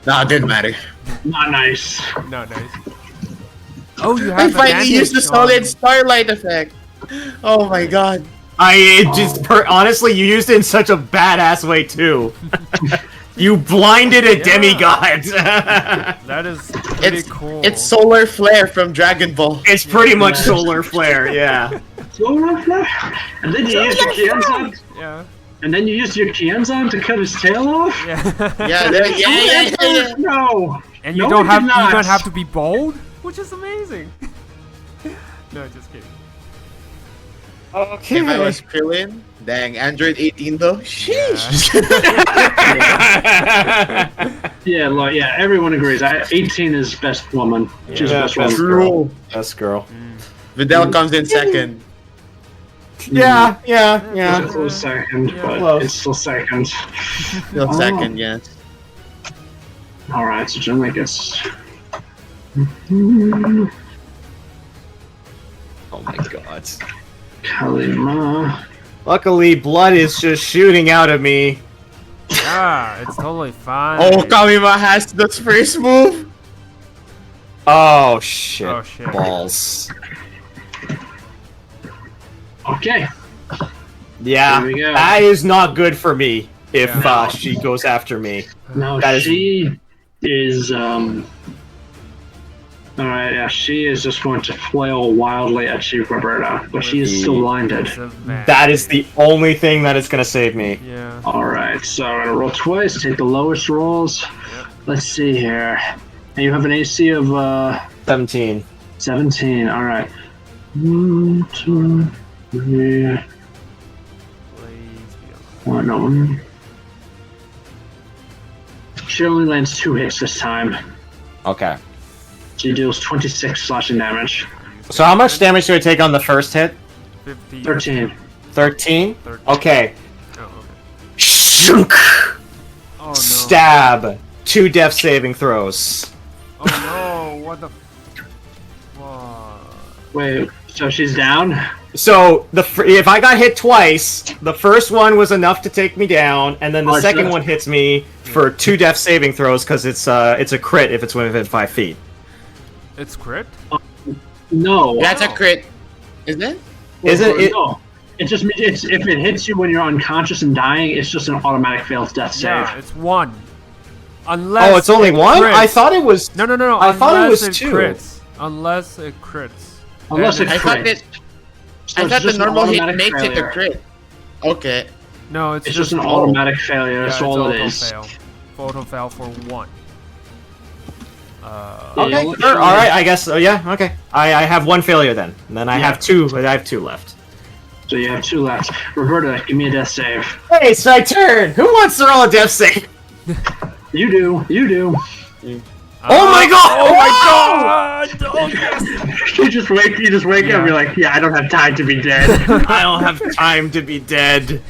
No, it didn't matter. Not nice. No, nice. Oh, you I have finally used the solid starlight effect! Oh my god. Honestly, you used it in such a badass way, too. You blinded a demigod! That is pretty cool. It's solar flare from Dragon Ball. It's pretty much solar flare, yeah. Solar flare? And then you used your Kienzan? Yeah. And then you used your Kienzan to cut his tail off? Yeah. Yeah. No! And No, you don't we did not. even have to be bold? which is amazing. No, just kidding. Okay. If I was Krillin, dang, Android 18 though. Sheesh. Yeah, like, yeah, everyone agrees. 18 is best woman. She's Yeah, best best woman. girl. Best girl. Videl comes in second. Yeah. It's still second, but Close. it's still second. Still second, yes. Alright, so Jim, I guess. Oh my god. Kalima. Luckily, blood is just shooting out of me. Yeah, it's totally fine. Oh, Kamima has the first move. Oh shit. Oh, shit. Balls. Okay. Yeah, There we go. that is not good for me if Yeah. she goes after me. No, That is- she is, Alright, yeah, she is just going to flail wildly at you, Roberta, but she is still blinded. It's a bad- That is the only thing that is gonna save me. Yeah. Alright, so I'm gonna roll twice, take the lowest rolls. Yep. Let's see here. And you have an AC of, 17. 17, alright. 1, 2, 3, Please be alive. 1, no, 1. She only lands 2 hits this time. Okay. She deals 26 slashing damage. So how much damage do I take on the first hit? 50. 13. 13? 13. Okay. Oh, okay. Shunk! Oh no. Stab. 2 death saving throws. Oh no, what the fuck? Wait, so she's down? So if I got hit twice, the first one was enough to take me down, and then the Oh, second that's- one hits me for 2 death saving throws because it's a crit if it's within 5 feet. It's crit? No. That's a crit. Isn't it? Isn't it? No. It's just if it hits you when you're unconscious and dying, it's just an automatic failed death save. Yeah, it's 1. Unless Oh, it's only it 1? crits. I thought it was. No. I thought it unless was 2. Crits. Unless it crits. Unless Then it I thought crits. it. So I it's thought the just an normal hit automatic makes it failure. a crit. Okay. No, it's It's just an auto- automatic failure. Yeah, That's it's all it auto is. fail. Auto fail for 1. Okay, Yeah, sure. All right. I guess. Yeah. Okay. I have 1 failure then. And then I have 2. I have 2 left. So you have 2 left. Roberta, give me a death save. Hey, it's my turn. Who wants to roll a death save? You do. You do. Oh my god! Oh my god! Oh yes! You just wake up and you're like, yeah, I don't have time to be dead. I don't have time to be dead.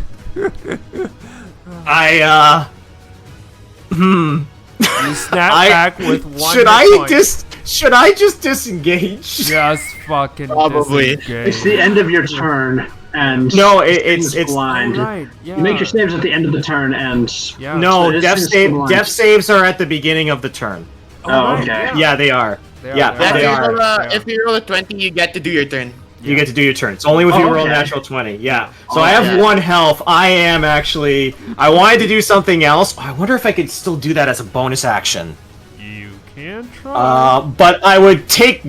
You snap back with 1 Should hit I point. should I just disengage? Just fucking Probably. disengage. It's the end of your turn, and No, it's it's blind. Right, yeah. You make your saves at the end of the turn, and Yeah. no So it death is save. blind. Death saves are at the beginning of the turn. Oh, okay. Yeah, they are. They are, Yeah, they Yeah, they are. Yeah. If you roll a 20, you get to do your turn. You get to do your turn. It's only if you Oh, roll a okay. natural 20. Yeah. So Oh, I have yeah. 1 health. I am actually. I wanted to do something else. I wonder if I could still do that as a bonus action. You can try. But I would take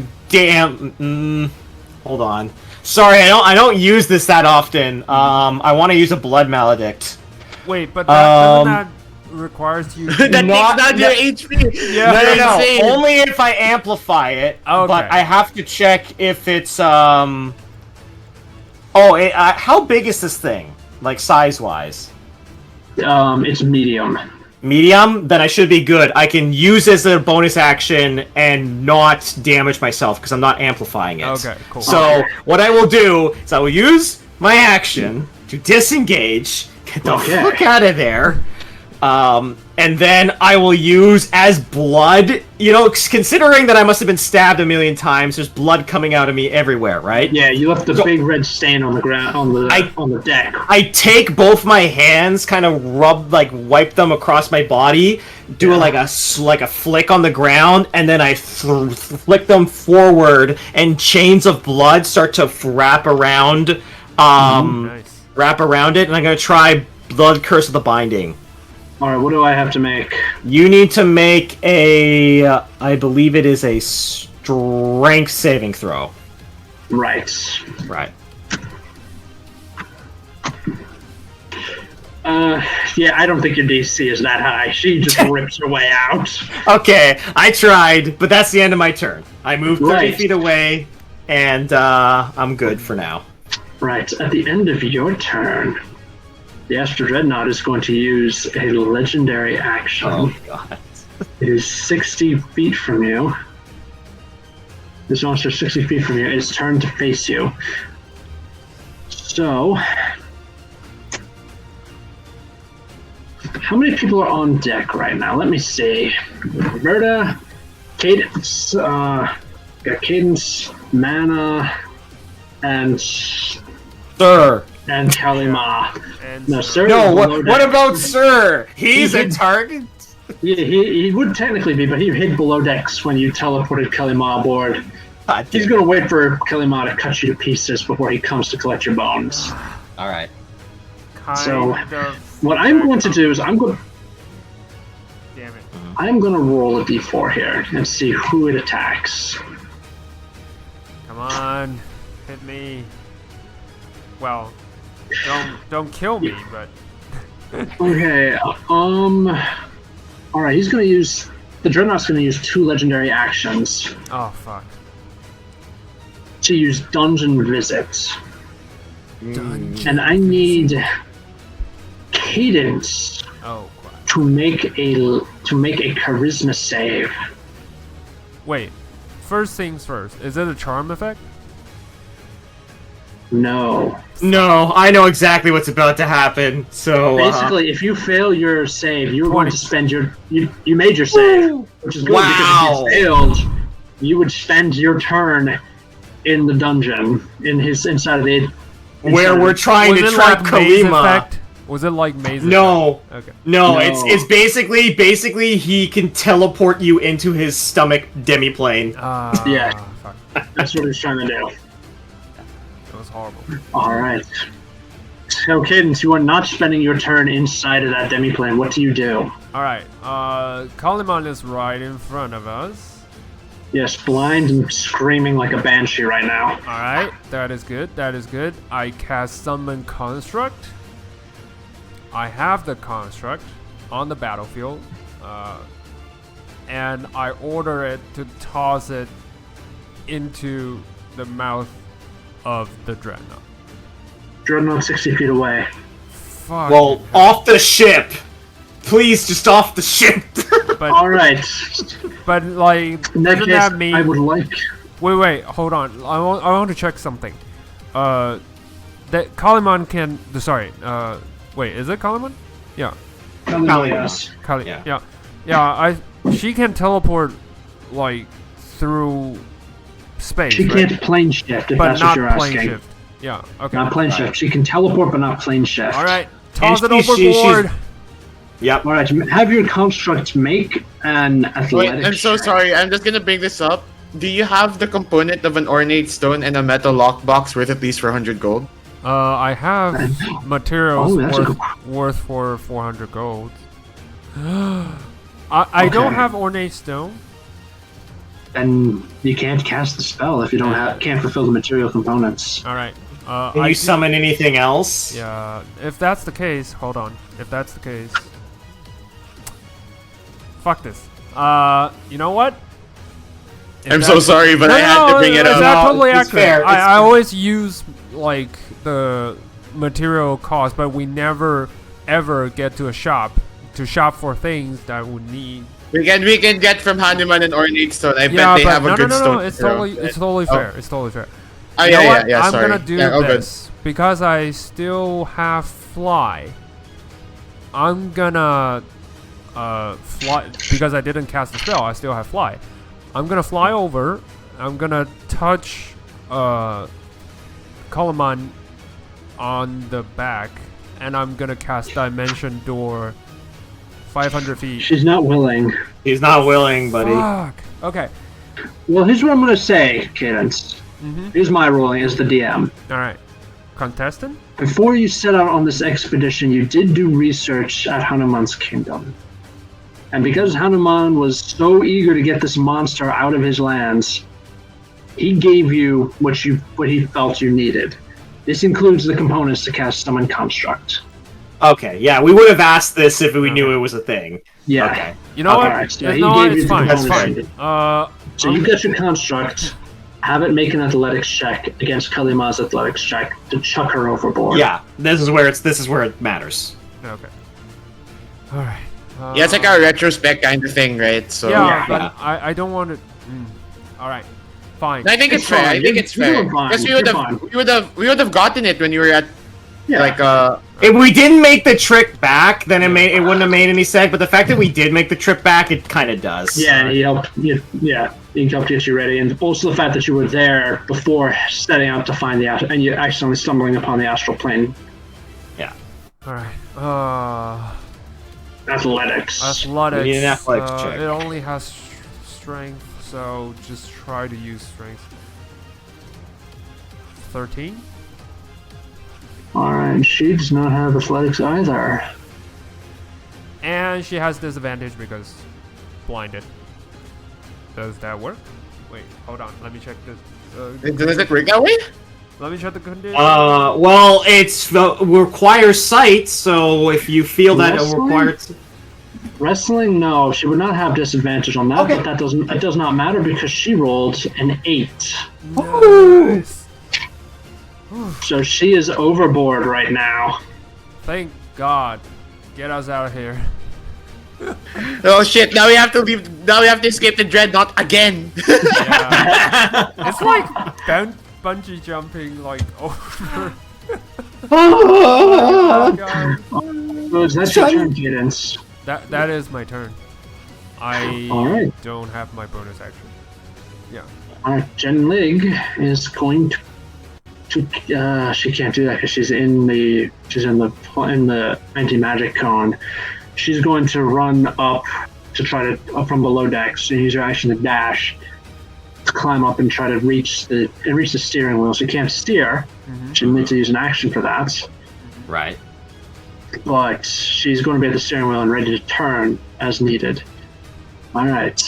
hold on. Sorry, I don't use this that often. I want to use a blood maledict. Wait, but doesn't that requires you to... That Not- takes down your HP. Yeah. No, You're no, insane. only if I amplify it. Okay. But I have to check if it's how big is this thing? Like size wise? it's medium. Medium? Then I should be good. I can use as a bonus action and not damage myself because I'm not amplifying it. Okay, cool. So what I will do is I will use my action to disengage, get the Okay. fuck out of there, and then I will use as blood. You know, considering that I must have been stabbed a million times, there's blood coming out of me everywhere, right? Yeah, you left the big red stain on the ground on the deck. I take both my hands, kind of wipe them across my body, do like a flick on the ground, and then I flick them forward, and chains of blood start to wrap around, Nice. wrap around it, and I'm gonna try Blood Curse of the Binding. All right, what do I have to make? You need to make I believe it is a strength saving throw. Right. Right. Yeah, I don't think your DC is that high. She just rips her way out. Okay, I tried, but that's the end of my turn. I moved 30 feet away, and I'm good for now. Right, at the end of your turn, the Astral Dreadnought is going to use a legendary action. Oh, God. It is 60 feet from you. This monster is 60 feet from you. It's turned to face you. So, how many people are on deck right now? Let me see. Roberta, Cadence, got Cadence, Mana, and Sir. And Kalima. No, Sir. No, what about Sir? He's a target? He would technically be, but he hid below decks when you teleported Kalima aboard. He's going to wait for Kalima to cut you to pieces before he comes to collect your bones. All right. So, what I'm going to do is I'm going to roll a d4 here and see who it attacks. Come on, hit me. Well, don't kill me, but. Okay. All right. He's going to use the Dreadnought's going to use 2 legendary actions. Oh fuck. To use Dungeon Visit. And I need Cadence to make a charisma save. Wait, first things first. Is it a charm effect? No. No, I know exactly what's about to happen. So basically, if you fail your save, you're going to spend you made your save, which is good because if you failed, you would spend your turn in the dungeon inside of the. Where we're trying to trap Kalima. Was it like maze? No. Okay. No, it's basically he can teleport you into his stomach demiplane. Yeah. Fuck. That's what he's trying to do. That was horrible. Alright. So Cadence, you are not spending your turn inside of that demiplane. What do you do? Alright. Kaliman is right in front of us. Yes, blind and screaming like a banshee right now. Alright, that is good, that is good. I cast Summon Construct. I have the construct on the battlefield. And I order it to toss it into the mouth of the Dreadnought. Dreadnought 60 feet away. Fuck. Well, off the ship! Please, just off the ship! But, alright. But, like, in that doesn't case, that mean... I would like... Wait, hold on. I want to check something. That Kaliman can... Sorry, wait, is it Kaliman? Yeah. Kaliman. Yeah, she can teleport, like, through space, She right? can't plane shift, if but that's what you're not plane asking. shift. Yeah, okay. Not plane shift. She can teleport, but not plane shift. Alright, toss it overboard! Yep. Alright, have your construct make an athletics. Wait, I'm so sorry. I'm just gonna bring this up. Do you have the component of an ornate stone and a metal lockbox worth at least 400 gold? I have materials worth for 400 gold. I don't have ornate stone. Then you can't cast the spell if you can't fulfill the material components. Alright. Can you summon anything else? Yeah, if that's the case, hold on. If that's the case... Fuck this. You know what? I'm so sorry, but I had to bring it up. That's totally it's accurate. fair, I always use, like, the material cost, but we never, ever get to a shop to shop for things that we need. We can get from Hanuman an ornate stone. I bet they have a good stone. No, it's totally fair. It's totally fair. Oh, you know yeah, what? yeah, I'm sorry. gonna do this because I still have fly. I'm gonna fly because I didn't cast the spell. I still have fly. I'm gonna fly over. I'm gonna touch Kalaman on the back, and I'm gonna cast Dimension Door 500 feet. She's not willing. He's not willing, buddy. Fuck. Okay. Well, here's what I'm gonna say, Cadence. Here's my ruling as the DM. Alright. Contestant? Before you set out on this expedition, you did do research at Hanuman's kingdom. And because Hanuman was so eager to get this monster out of his lands, he gave you what he felt you needed. This includes the components to cast Summon Construct. Okay, yeah, we would have asked this if we knew it was a thing. Yeah. Okay. You know what? Alright, so he No, gave you it's the fine. It's construct. fine. So you get your construct. Have it make an athletics check against Kalima's athletics check to chuck her overboard. Yeah, this is where it matters. Okay. All right. Yeah, it's like a retrospect kind of thing, right? So Yeah, but I don't want to. All right. Fine. I think it's fair. I think it's You're fair. doing fine. Because You're we would have gotten it when you were at If we didn't make the trip back, then it wouldn't have made any sense. But the fact that we did make the trip back, it kind of does. Yeah, and he helped. He helped get you ready, and also the fact that you were there before setting out to find the astral, and you accidentally stumbling upon the astral plane. Yeah. All right. Athletics. Athletics. We need an athletics check. It only has strength, so just try to use strength. 13. Alright, she does not have athletics either. And she has disadvantage because blinded. Does that work? Wait, hold on. Let me check this. Does it work that way? Let me check the condition. Well, it's requires sight, so if you feel that it requires... Wrestling, no, she would not have disadvantage on that, Okay. but it does not matter because she rolled an 8. Nice. So she is overboard right now. Thank God. Get us out of here. Oh shit! Now we have to leave. Now we have to escape the dreadnought again. Yeah. It's like bungee jumping, like over. Oh, God. So that's your turn, Cadence. That is my turn. I Alright. don't have my bonus action. Yeah. Alright, Jen Lig is going to she can't do that because she's in the anti-magic cone. She's going to run up to try to up from below decks and use her action to dash to climb up and try to reach the steering wheel. She can't steer. She needs to use an action for that. right. But she's going to be at the steering wheel and ready to turn as needed. All right,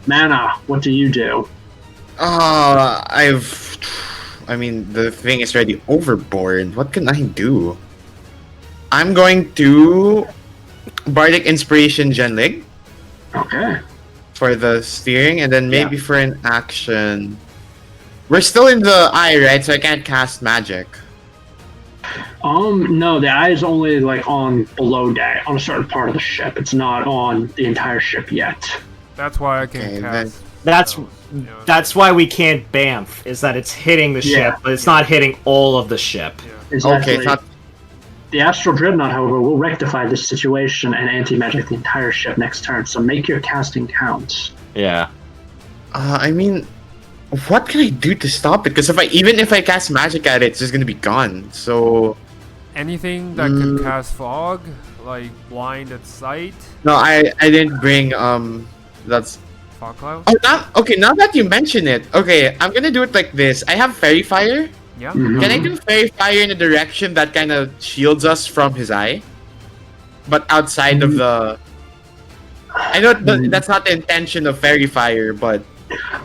Mana, what do you do? I mean, the thing is already overboard. What can I do? I'm going to Bardic Inspiration Genlig Okay. for the steering, and then maybe for an action. We're still in the eye, right? So I can't cast magic. No, the eye is only like on below deck, on a certain part of the ship. It's not on the entire ship yet. That's why I can Okay, cast. That's why we can't bamf, is that it's hitting the ship, but it's not hitting all of the ship. Exactly. Okay, it's not. The astral dreadnought, however, will rectify this situation and anti-magic the entire ship next turn. So make your casting count. Yeah. I mean, what can I do to stop it? Because even if I cast magic at it, it's just gonna be gone. So Anything that could cast fog, like blind at sight. no, I didn't bring that's. Fog cloud. Okay, now that you mention it, okay, I'm gonna do it like this. I have Fairy Fire. Yeah. Mhm. Can I do Fairy Fire in a direction that kind of shields us from his eye? But outside of the... I know that's not the intention of Fairy Fire, but...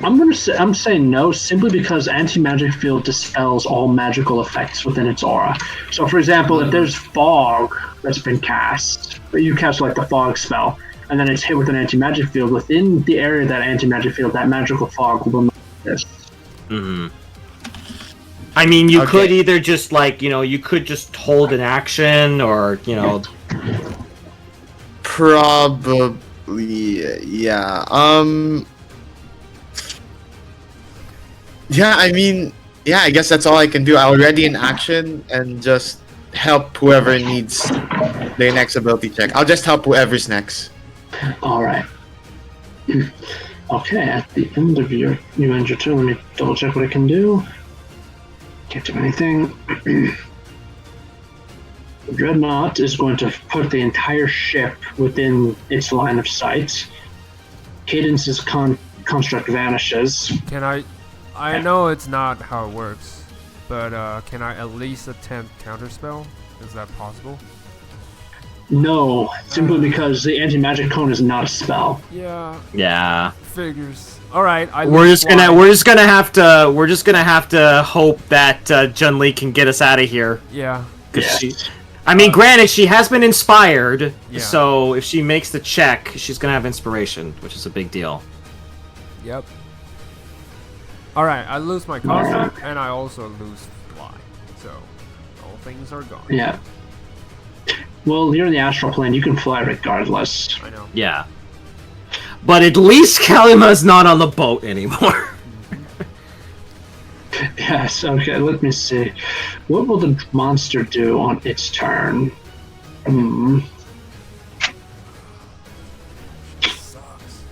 I'm saying no, simply because anti-magic field dispels all magical effects within its aura. So, for example, if there's fog that's been cast, but you cast like the fog spell, and then it's hit with an anti-magic field within the area of that anti-magic field, that magical fog will not exist. Mm-hmm. I mean, you could either just you could just hold an action, or Probably, yeah. Yeah, I mean, yeah, I guess that's all I can do. I'll ready in action and just help whoever needs their next ability check. I'll just help whoever's next. All right. Okay, at the end of you end your turn. Let me double check what I can do. Can't do anything. The dreadnought is going to put the entire ship within its line of sight. Cadence's construct vanishes. Can I know it's not how it works, but can I at least attempt counterspell? Is that possible? No, simply because the anti-magic cone is not a spell. Yeah. Yeah. Figures. All right. We're just gonna have to hope that Jun Li can get us out of here. Yeah. Cause I mean, granted, she has been inspired, Yeah. so if she makes the check, she's gonna have inspiration, which is a big deal. Yep. Alright, I lose my construct, and I also lose fly. So, all things are gone. Yeah. Well, you're in the astral plane. You can fly regardless. I know. Yeah. But at least Kalima's not on the boat anymore. Yes, okay, let me see. What will the monster do on its turn? Hmm. Sucks.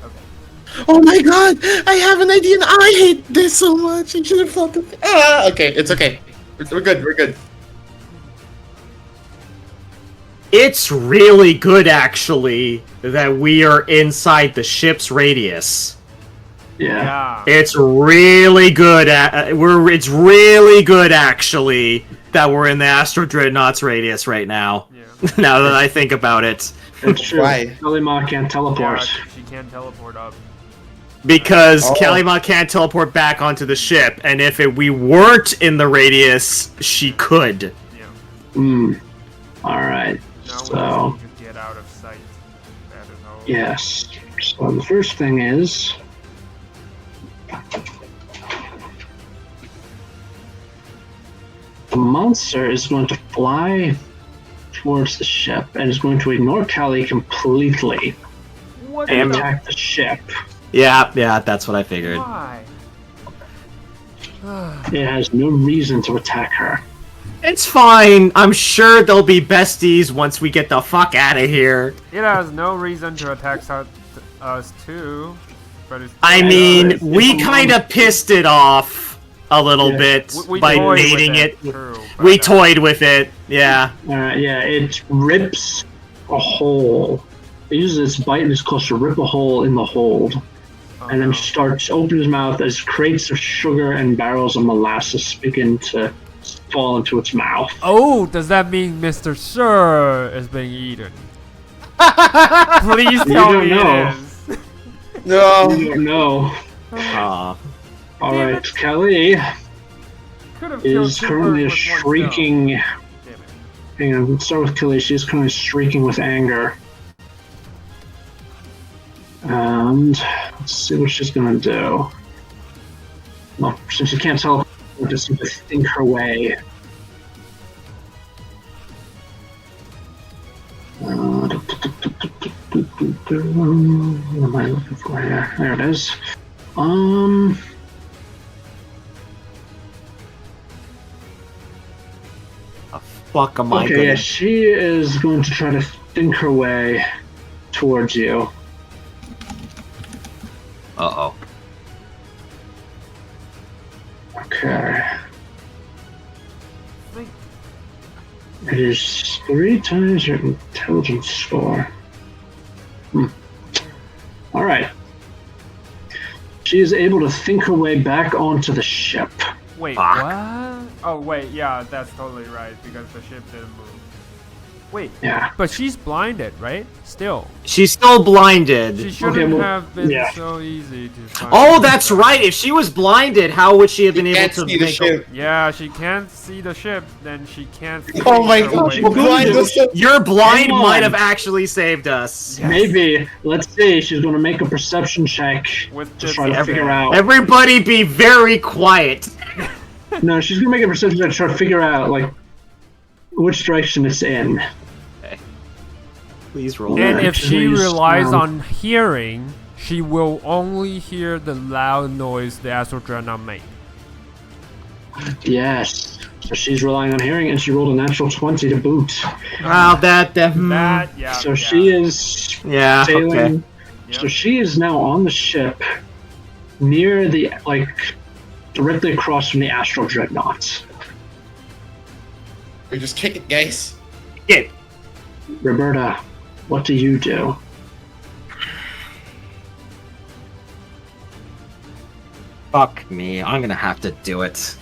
Okay. Oh my god! I have an idea and I hate this so much! I should have thought of okay, it's okay. We're good, we're good. It's really good, actually, that we are inside the ship's radius. Yeah. It's really good. It's really good, actually, that we're in the Astro Dreadnought's radius right now. Yeah. Now that I think about it, It's true. Why? Kalima can't teleport. Yeah, she can't teleport up. because Oh. Kalima can't teleport back onto the ship, and if we weren't in the radius, she could. Yeah. Hmm. Alright. Now we So, just need to get out of sight. That is all. yes. So the first thing is... the monster is going to fly towards the ship and is going to ignore Kali completely What and the attack the ship. Yeah, that's what I figured. why? It has no reason to attack her. It's fine. I'm sure they'll be besties once we get the fuck out of here. It has no reason to attack us too, but it's. I mean, we kind of pissed it off a little Yeah. bit We by toyed with mating it. True, but, We toyed with it. Yeah. Yeah, it rips a hole. It uses its bite and its claws to rip a hole in the hold. oh, And then no. starts opening his mouth as crates of sugar and barrels of molasses begin to fall into its mouth. Oh, does that mean Mr. Sir is being eaten? Please tell don't me know. it is. No. I don't know. Aw. Alright, Kelly Could have killed is two currently birds with one shrieking. stone. Damn it. Hang on, let's start with Kelly. She's currently shrieking with anger. And let's see what she's gonna do. Well, since she can't tell, we'll just need to think her way. What am I looking for here? There it is. The fuck am I Okay, gonna... yeah, she is going to try to think her way towards you. Uh-oh. Okay. Think. It is 3 times your intelligence score. Alright. She is able to think her way back onto the ship. Wait, Fuck. what? Oh, wait, yeah, that's totally right, because the ship didn't move. Wait, Yeah. but she's blinded, right? Still. She's still blinded. She shouldn't Okay, well, have been yeah. so easy to find. Oh, that's right. If she was blinded, how would she have been able Can't to see the make ship. Yeah, she can't see the ship, then she can't see Oh my her god, way we're back. blind. Your blind Come on. might have actually saved us. Yes. Maybe. Let's see. She's going to make a perception check With to this try to event. figure out. Everybody be very quiet. No, she's going to make a perception check to try to figure out, like, which direction it's in. Please roll. And Alright, if she's she gonna use relies sound. on hearing, she will only hear the loud noise the astral dreadnought make. Yes. So she's relying on hearing, and she rolled a natural 20 to boot. Wow, that. That, yeah. So yeah. she is Yeah. sailing. Okay. Yep. So she is now on the ship, near the, like, directly across from the astral dreadnought. We just kick it, guys. It. Roberta, what do you do? Fuck me. I'm gonna have to do it.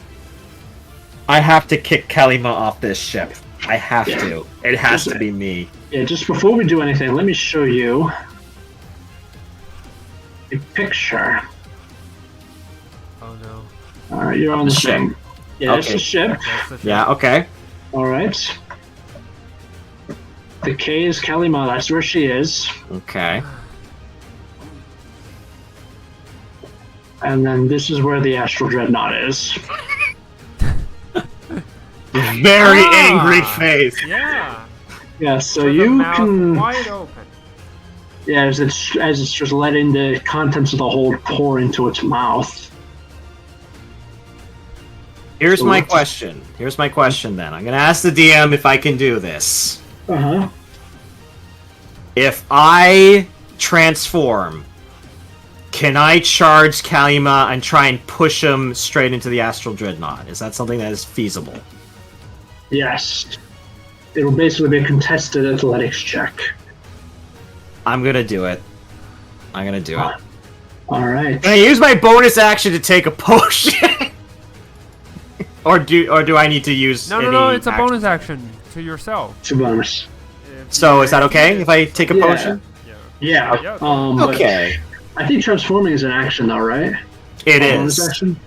I have to kick Kalima off this ship. I have Yeah. to. It has to be me. Yeah, just before we do anything, let me show you a picture. Oh no. Alright, you're on the ship. ship. Yeah, it's Okay. the ship. That's the ship. Yeah. Okay. All right. The K is Kalima. That's where she is. Okay. And then this is where the astral dreadnought is. Very angry face. Yeah. Yeah. So With the you mouth can. wide open. Yeah, as it's just letting the contents of the hold pour into its mouth. Here's my question. Here's my question then. I'm gonna ask the DM if I can do this. Uh-huh. If I transform, can I charge Kalima and try and push him straight into the astral dreadnought? Is that something that is feasible? Yes. It will basically be a contested athletics check. I'm gonna do it. I'm gonna do it. All right. Can I use my bonus action to take a potion? or do I need to use No, it's a bonus action to yourself. It's a bonus. So is that okay if I take a potion? Yeah. Okay. I think transforming is an action, though, right? It Bonus is. action?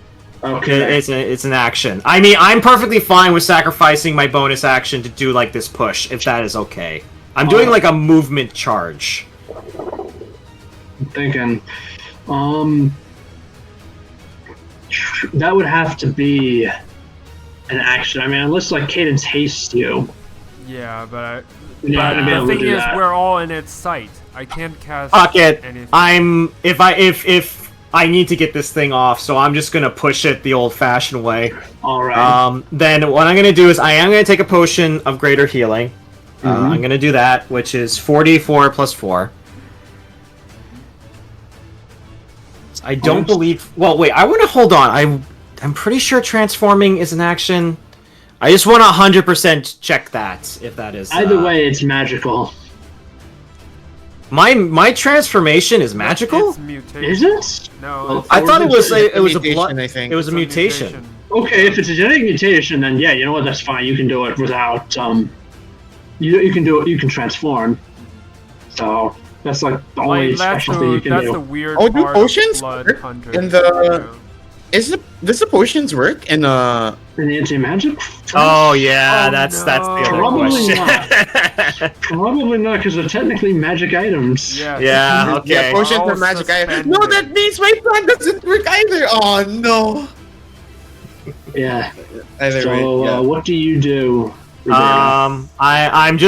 Okay. It's an action. I mean, I'm perfectly fine with sacrificing my bonus action to do like this push, if that is okay. I'm doing like a movement charge. I'm thinking, that would have to be an action. I mean, unless like Cadence hastes you. Yeah, but You're not gonna be able the to thing do is, that. we're all in its sight. I can't cast Fuck it. anything. If I need to get this thing off, so I'm just gonna push it the old-fashioned way. All right. Then what I'm gonna do is I am gonna take a potion of greater healing. I'm gonna do that, which is 4d4 plus 4. I don't believe. Well, wait. I want to hold on. I'm pretty sure transforming is an action. I just want to 100% check that if that is. Either way, it's magical. My transformation is magical. It's mutation. Is it? No. I thought it was a mutation, blood. I think. It was a mutation. Okay, if it's a genetic mutation, then yeah, you know what? That's fine. You can do it without. You can do it. You can transform. So that's like the only special thing you can that's do. the weird Oh, do part potions of Blood work Hunter. in the- Does the potions work in In the anti-magic? Oh yeah, Oh, that's the other Probably question. Probably not, because they're technically magic items. Yeah. Yeah, okay. Yeah, potions All for magic items. suspended. No, that means my plan doesn't work either. Oh no. Yeah. Either So, way, yeah. what do you do? I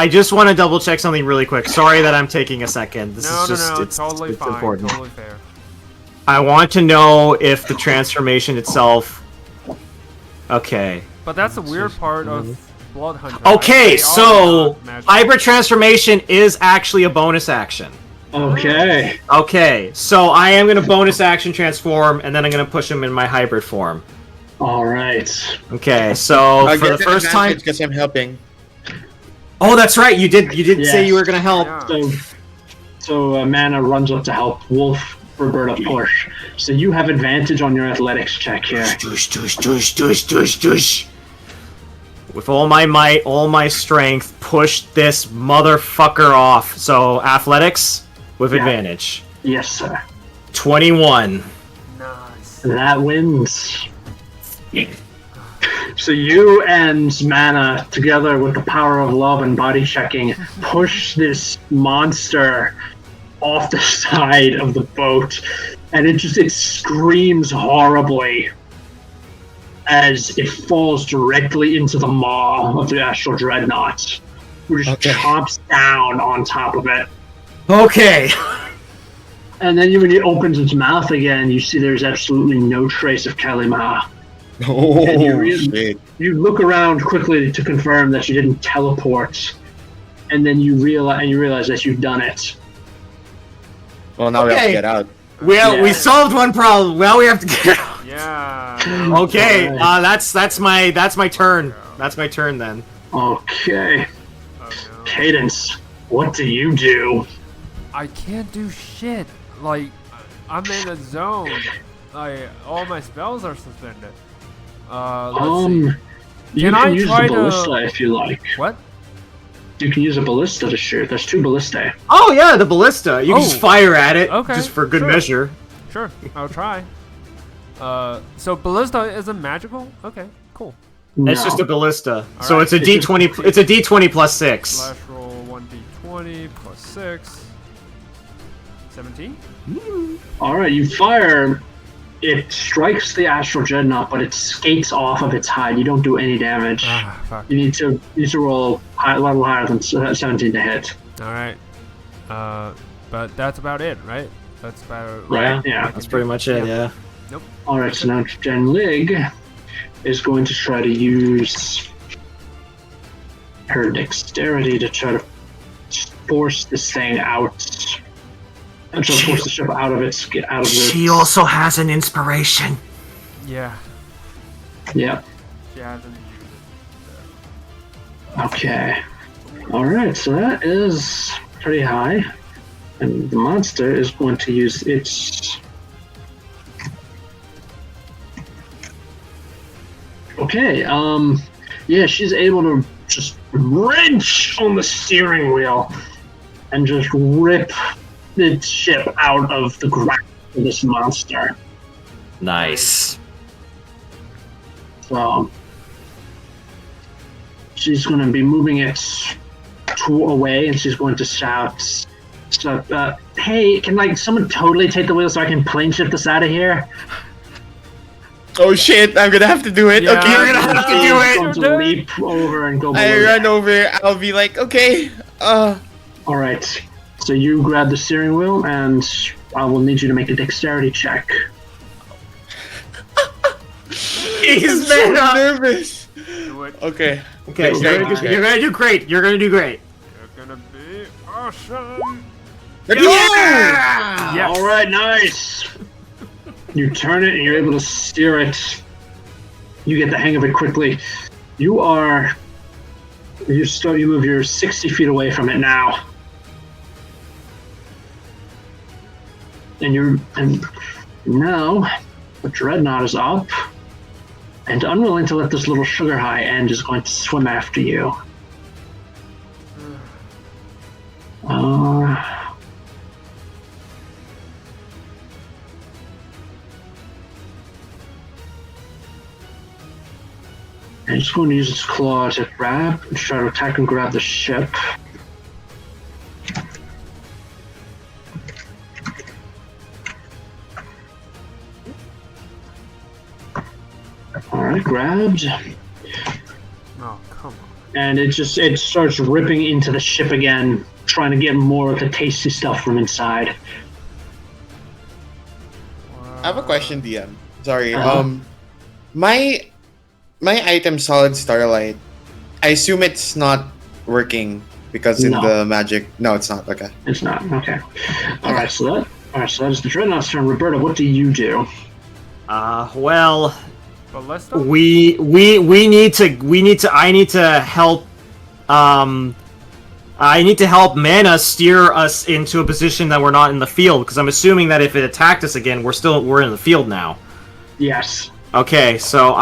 just want to double check something really quick. Sorry that I'm taking a second. This is just it's totally it's fine. important. Totally fair. I want to know if the transformation itself. Okay. But that's the weird part of Blood Hunter. Okay, They so are not magical. hybrid transformation is actually a bonus action. Okay. Okay, so I am gonna bonus action transform, and then I'm gonna push him in my hybrid form. All right. Okay, so for the first time. because I'm helping. Oh, that's right. You did say Yes. you were gonna help. Yeah. So Mana runs up to help Wolf, Robert, of course. So you have advantage on your athletics check here. Dush, dush, dush, dush, dush, dush. With all my might, all my strength, push this motherfucker off. So athletics with Yeah. advantage. Yes, sir. Nice. 21. That wins. So you and Mana, together with the power of love and body checking, push this monster off the side of the boat, and it screams horribly as it falls directly into the maw of the astral dreadnought, who just chomps down on top of it. Okay. And then when it opens its mouth again, you see there's absolutely no trace of Kalima. Oh, And you shit. You look around quickly to confirm that you didn't teleport, and then you realize that you've done it. Well, now we have to Okay. get out. Well, we Yeah. solved one problem. Now we have to get out. Yeah. Okay. Alright. That's my turn. That's my turn then. Okay. Oh, no. Cadence, what do you do? I can't do shit. Like, I'm in a zone. Like, all my spells are suspended. Let's see. You Can can I use try the to- ballista if you like. What? You can use a ballista to shoot. There's 2 ballistae. Oh yeah, the ballista. You can just Oh. fire at it, Okay, just for good sure. measure. Sure, I'll try. So ballista isn't magical? Okay, cool. It's No. just a ballista. All So right. it's a D20. It's a D20 plus 6. Slash roll 1d20 plus 6. 17? All right, you fire. It strikes the astral dreadnought, but it skates off of its hide. You don't do any damage. Ah, fuck. You need to roll a level higher than 17 to hit. Alright. But that's about it, right? That's about Right? Yeah. That's pretty much it. Yeah. All right, so now Jen Lig is going to try to use her dexterity to try to force this thing out. And try to force the ship out of its. She also has an inspiration. Yeah. Yeah. She hasn't used Okay. All right, so that is pretty high, and the monster is going to use its. Okay. Yeah, she's able to just wrench on the steering wheel and just rip the ship out of the grasp of this monster. Nice. So she's going to be moving it away, and she's going to shout, "Hey, can someone totally take the wheel so I can plane shift us out of here?" Oh shit! I'm gonna have to do it. Yeah. Okay, You're gonna have to do it. Going to leap over and go. I below run that. over. I'll be like, okay. All right. So you grab the steering wheel, and I will need you to make a dexterity check. He's so man up. nervous. Do it. Okay. Okay, you're gonna do great. You're gonna do great. You're gonna be awesome. Yeah! Yes. All right, nice. You turn it, and you're able to steer it. You get the hang of it quickly. You move. You're 60 feet away from it now, and now the dreadnought is up, and unwilling to let this little sugar high end is going to swim after you. And it's going to use its claw to grab and try to attack and grab the ship. Alright, grabbed. Oh, come on. And it starts ripping into the ship again, trying to get more of the tasty stuff from inside. I have a question, DM. Sorry. Uh-huh. My item, Solid Starlight. I assume it's not working because in No. the magic. No, it's not. Okay. It's not. Okay. Alright, so that is the Dreadnought's turn. Roberta, what do you do? Well, Ballista? we need to. I need to help. I need to help Mana steer us into a position that we're not in the field, because I'm assuming that if it attacked us again, we're in the field now. Yes. Okay, so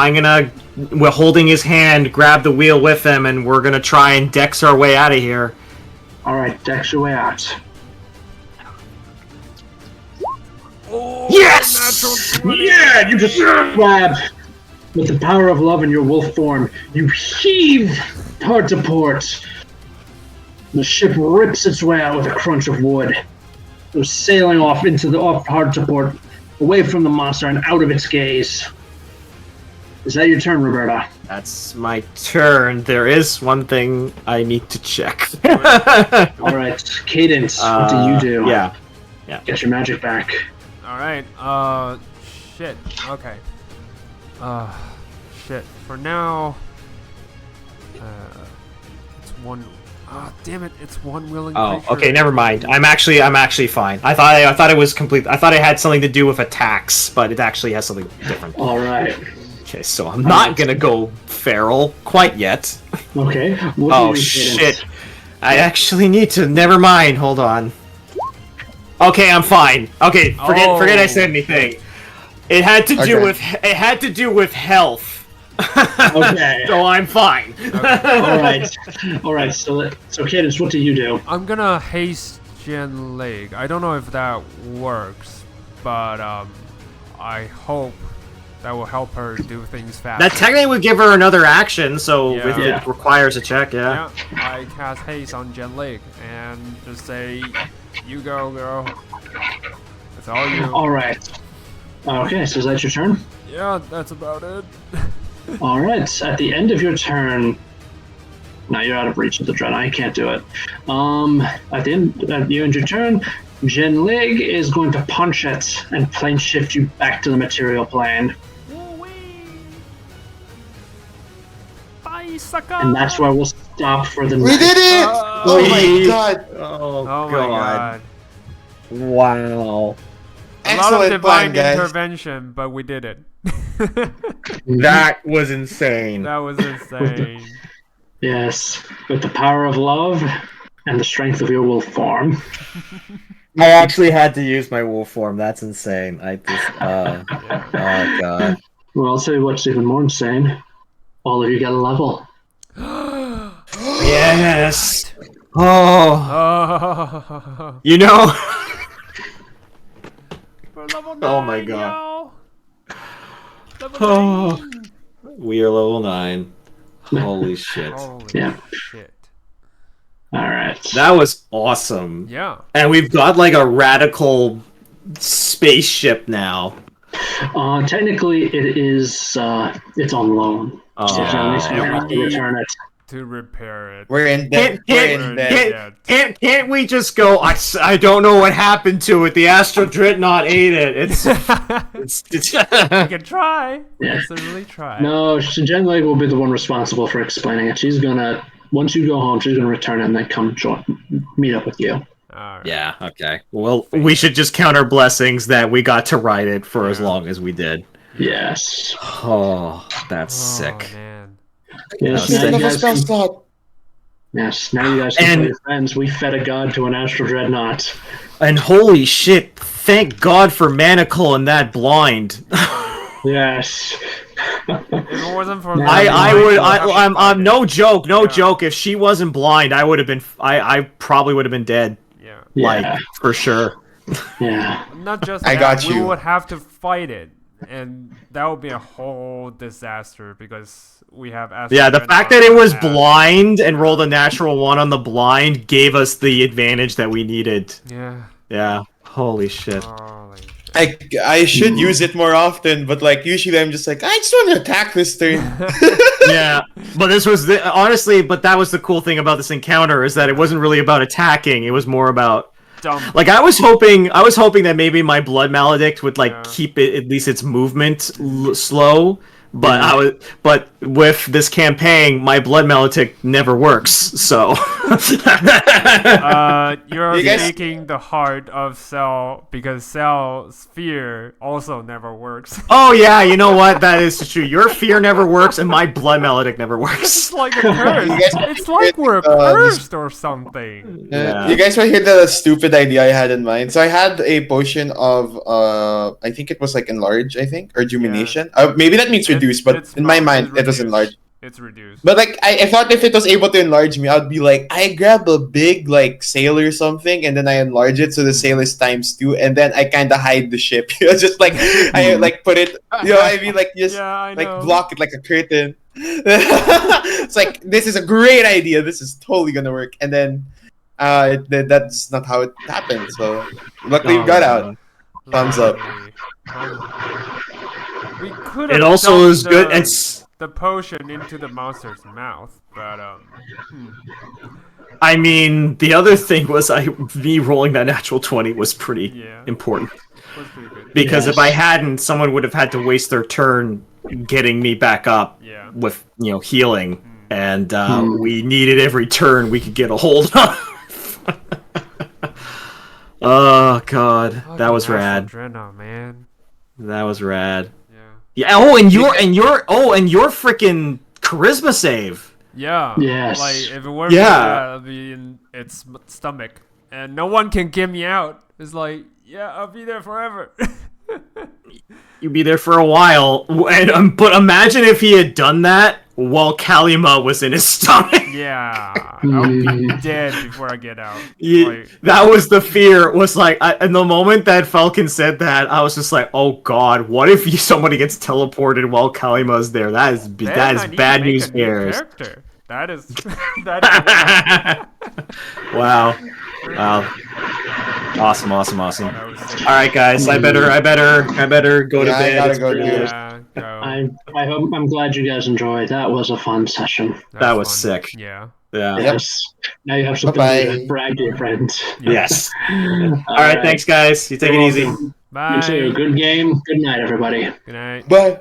we're holding his hand, grab the wheel with him, and we're gonna try and dex our way out of here. Alright, dex your way out. Oh, Yes! natural 20. Yeah, you just grab with the power of love in your wolf form. You heave hard to port. The ship rips its way out with a crunch of wood. Goes sailing off hard to port, away from the monster and out of its gaze. Is that your turn, Roberta? That's my turn. There is one thing I need to check. All right, Cadence. What do you do? Yeah. Get your magic back. Alright, shit. Okay. Shit. For now, it's one. Damn it! It's one willing. Oh, creature. okay. Never mind. I'm actually fine. I thought it was complete. I thought it had something to do with attacks, but it actually has something different. All right. Okay, so I'm not gonna go feral quite yet. Okay. What do Oh you do, shit! Cadence? I actually need to. Never mind. Hold on. Okay, I'm fine. Okay, forget I said anything. It had to do with health. Okay. So I'm fine. All right. So Cadence, what do you do? I'm gonna haste Jen Leg. I don't know if that works, but I hope That will help her do things fast. That technically would give her another action, so Yeah. if it requires a check, Yeah, I cast haste on Genlig and just say, "You go, girl. It's all you." All right. Okay, so is that your turn? Yeah, that's about it. All right. At the end of your turn, now you're out of reach of the dread. You can't do it. At the end of your turn, Genlig is going to punch it and plane shift you back to the material plane. Bye, sucker. And that's where we'll stop for the We night. did it! Oh my god! Oh, Oh my god. Wow. A lot of Excellent divine plan, guys. intervention, but we did it. That was insane. That was insane. Yes, with the power of love and the strength of your wolf form. I actually had to use my wolf form. That's insane. I just, oh god. Well, I'll tell you what's even more insane. All of you get a level. Yes. Oh. You know. Oh my god. Oh. We are level 9. Holy shit. Holy Yeah. shit. All right. That was awesome. Yeah. And we've got like a radical spaceship now. Technically, it is. It's on loan. Oh. So at least we Yeah, have we to return it. To repair it. We're in debt. We're in debt. Can't we just go? I don't know what happened to it. The astral dreadnought ate it. It's We can try. Yeah. Absolutely try. No, Genleg will be the one responsible for explaining it. She's gonna. Once you go home, she's gonna return it and then come meet up with you. Alright. Yeah. Okay. Well, we should just count our blessings that we got to ride it for as long as we did. Yes. Oh, that's sick. Man. Yes. That Now was you Another guys spell can, slot. yes. Now you guys can And- play your friends. We fed a god to an astral dreadnought. And holy shit! Thank God for Manacle and that blind. Yes. If it wasn't for I'm no joke, joke. If she wasn't blind, I would have been. I probably would have been dead. Yeah. Like Yeah. for sure. Yeah. Not just I that, got we you. would have to fight it, and that would be a whole disaster because we have astral Yeah, the fact that dreadnought it was and- blind and rolled a natural 1 on the blind gave us the advantage that we needed. Yeah. Yeah. Holy shit. Holy shit. I should use it more often, but like usually I'm just like I just want to attack this thing. Yeah, but this was honestly, but that was the cool thing about this encounter is that it wasn't really about attacking. It was more about Dumb. like I was hoping that maybe my blood maledict would like Yeah. keep it at least its movement slow. But but with this campaign, my blood maledict never works. So You're You guys- speaking the heart of Cell because Cell's fear also never works. oh yeah, you know what? That is true. Your fear never works, and my blood maledict never works. It's like a curse. You guys- It's like we're cursed or something. Yeah. You guys want to hear the stupid idea I had in mind? So I had a potion of I think it was like enlarge, I think, or jumination. Maybe that means reduce, but It's in my not- mind it's it was reduced. enlarged. It's reduced. But like I thought if it was able to enlarge me, I'd be like I grab a big like sail or something, and then I enlarge it so the sail is ×2, and then I kind of hide the ship. Just like I like put it, you know, what I mean, like just Yeah, I like know. block it like a curtain. It's like this is a great idea. This is totally gonna work, and then that's not how it happened. So luckily we got out. Thumbs up. We could have It also dumped is good. It's. the potion into the monster's mouth, but I mean, the other thing was me rolling that natural 20 was pretty Yeah. important. was pretty good. Because Yes. if I hadn't, someone would have had to waste their turn getting me back up Yeah. with, healing. And we needed every turn we could get a hold of. Oh, God. That was Fucking rad. Astral Dreadnought, man. That was rad. Yeah. Yeah. And your freaking charisma save. Yeah. Yes. Like if it weren't Yeah. for that, I'd be in its stomach, and no one can get me out. It's like, yeah, I'll be there forever. You'd be there for a while. But imagine if he had done that while Kalima was in his stomach. Yeah, I'll be dead before I get out. That was the fear. Was like, in the moment that Falcon said that, I was just like, "Oh God, what if somebody gets teleported while Kalima's there? That is bad news bears." That is Wow. Awesome. All right, guys. I better go to bed. I gotta go too. Yeah, go. I'm glad you guys enjoyed. That was a fun session. That was fun. sick. Yeah. Yes. Now you have something to brag to your friends. Yes. All right. Thanks, guys. You take it easy. Bye. You too. Good game. Good night, everybody. Good night. Bye.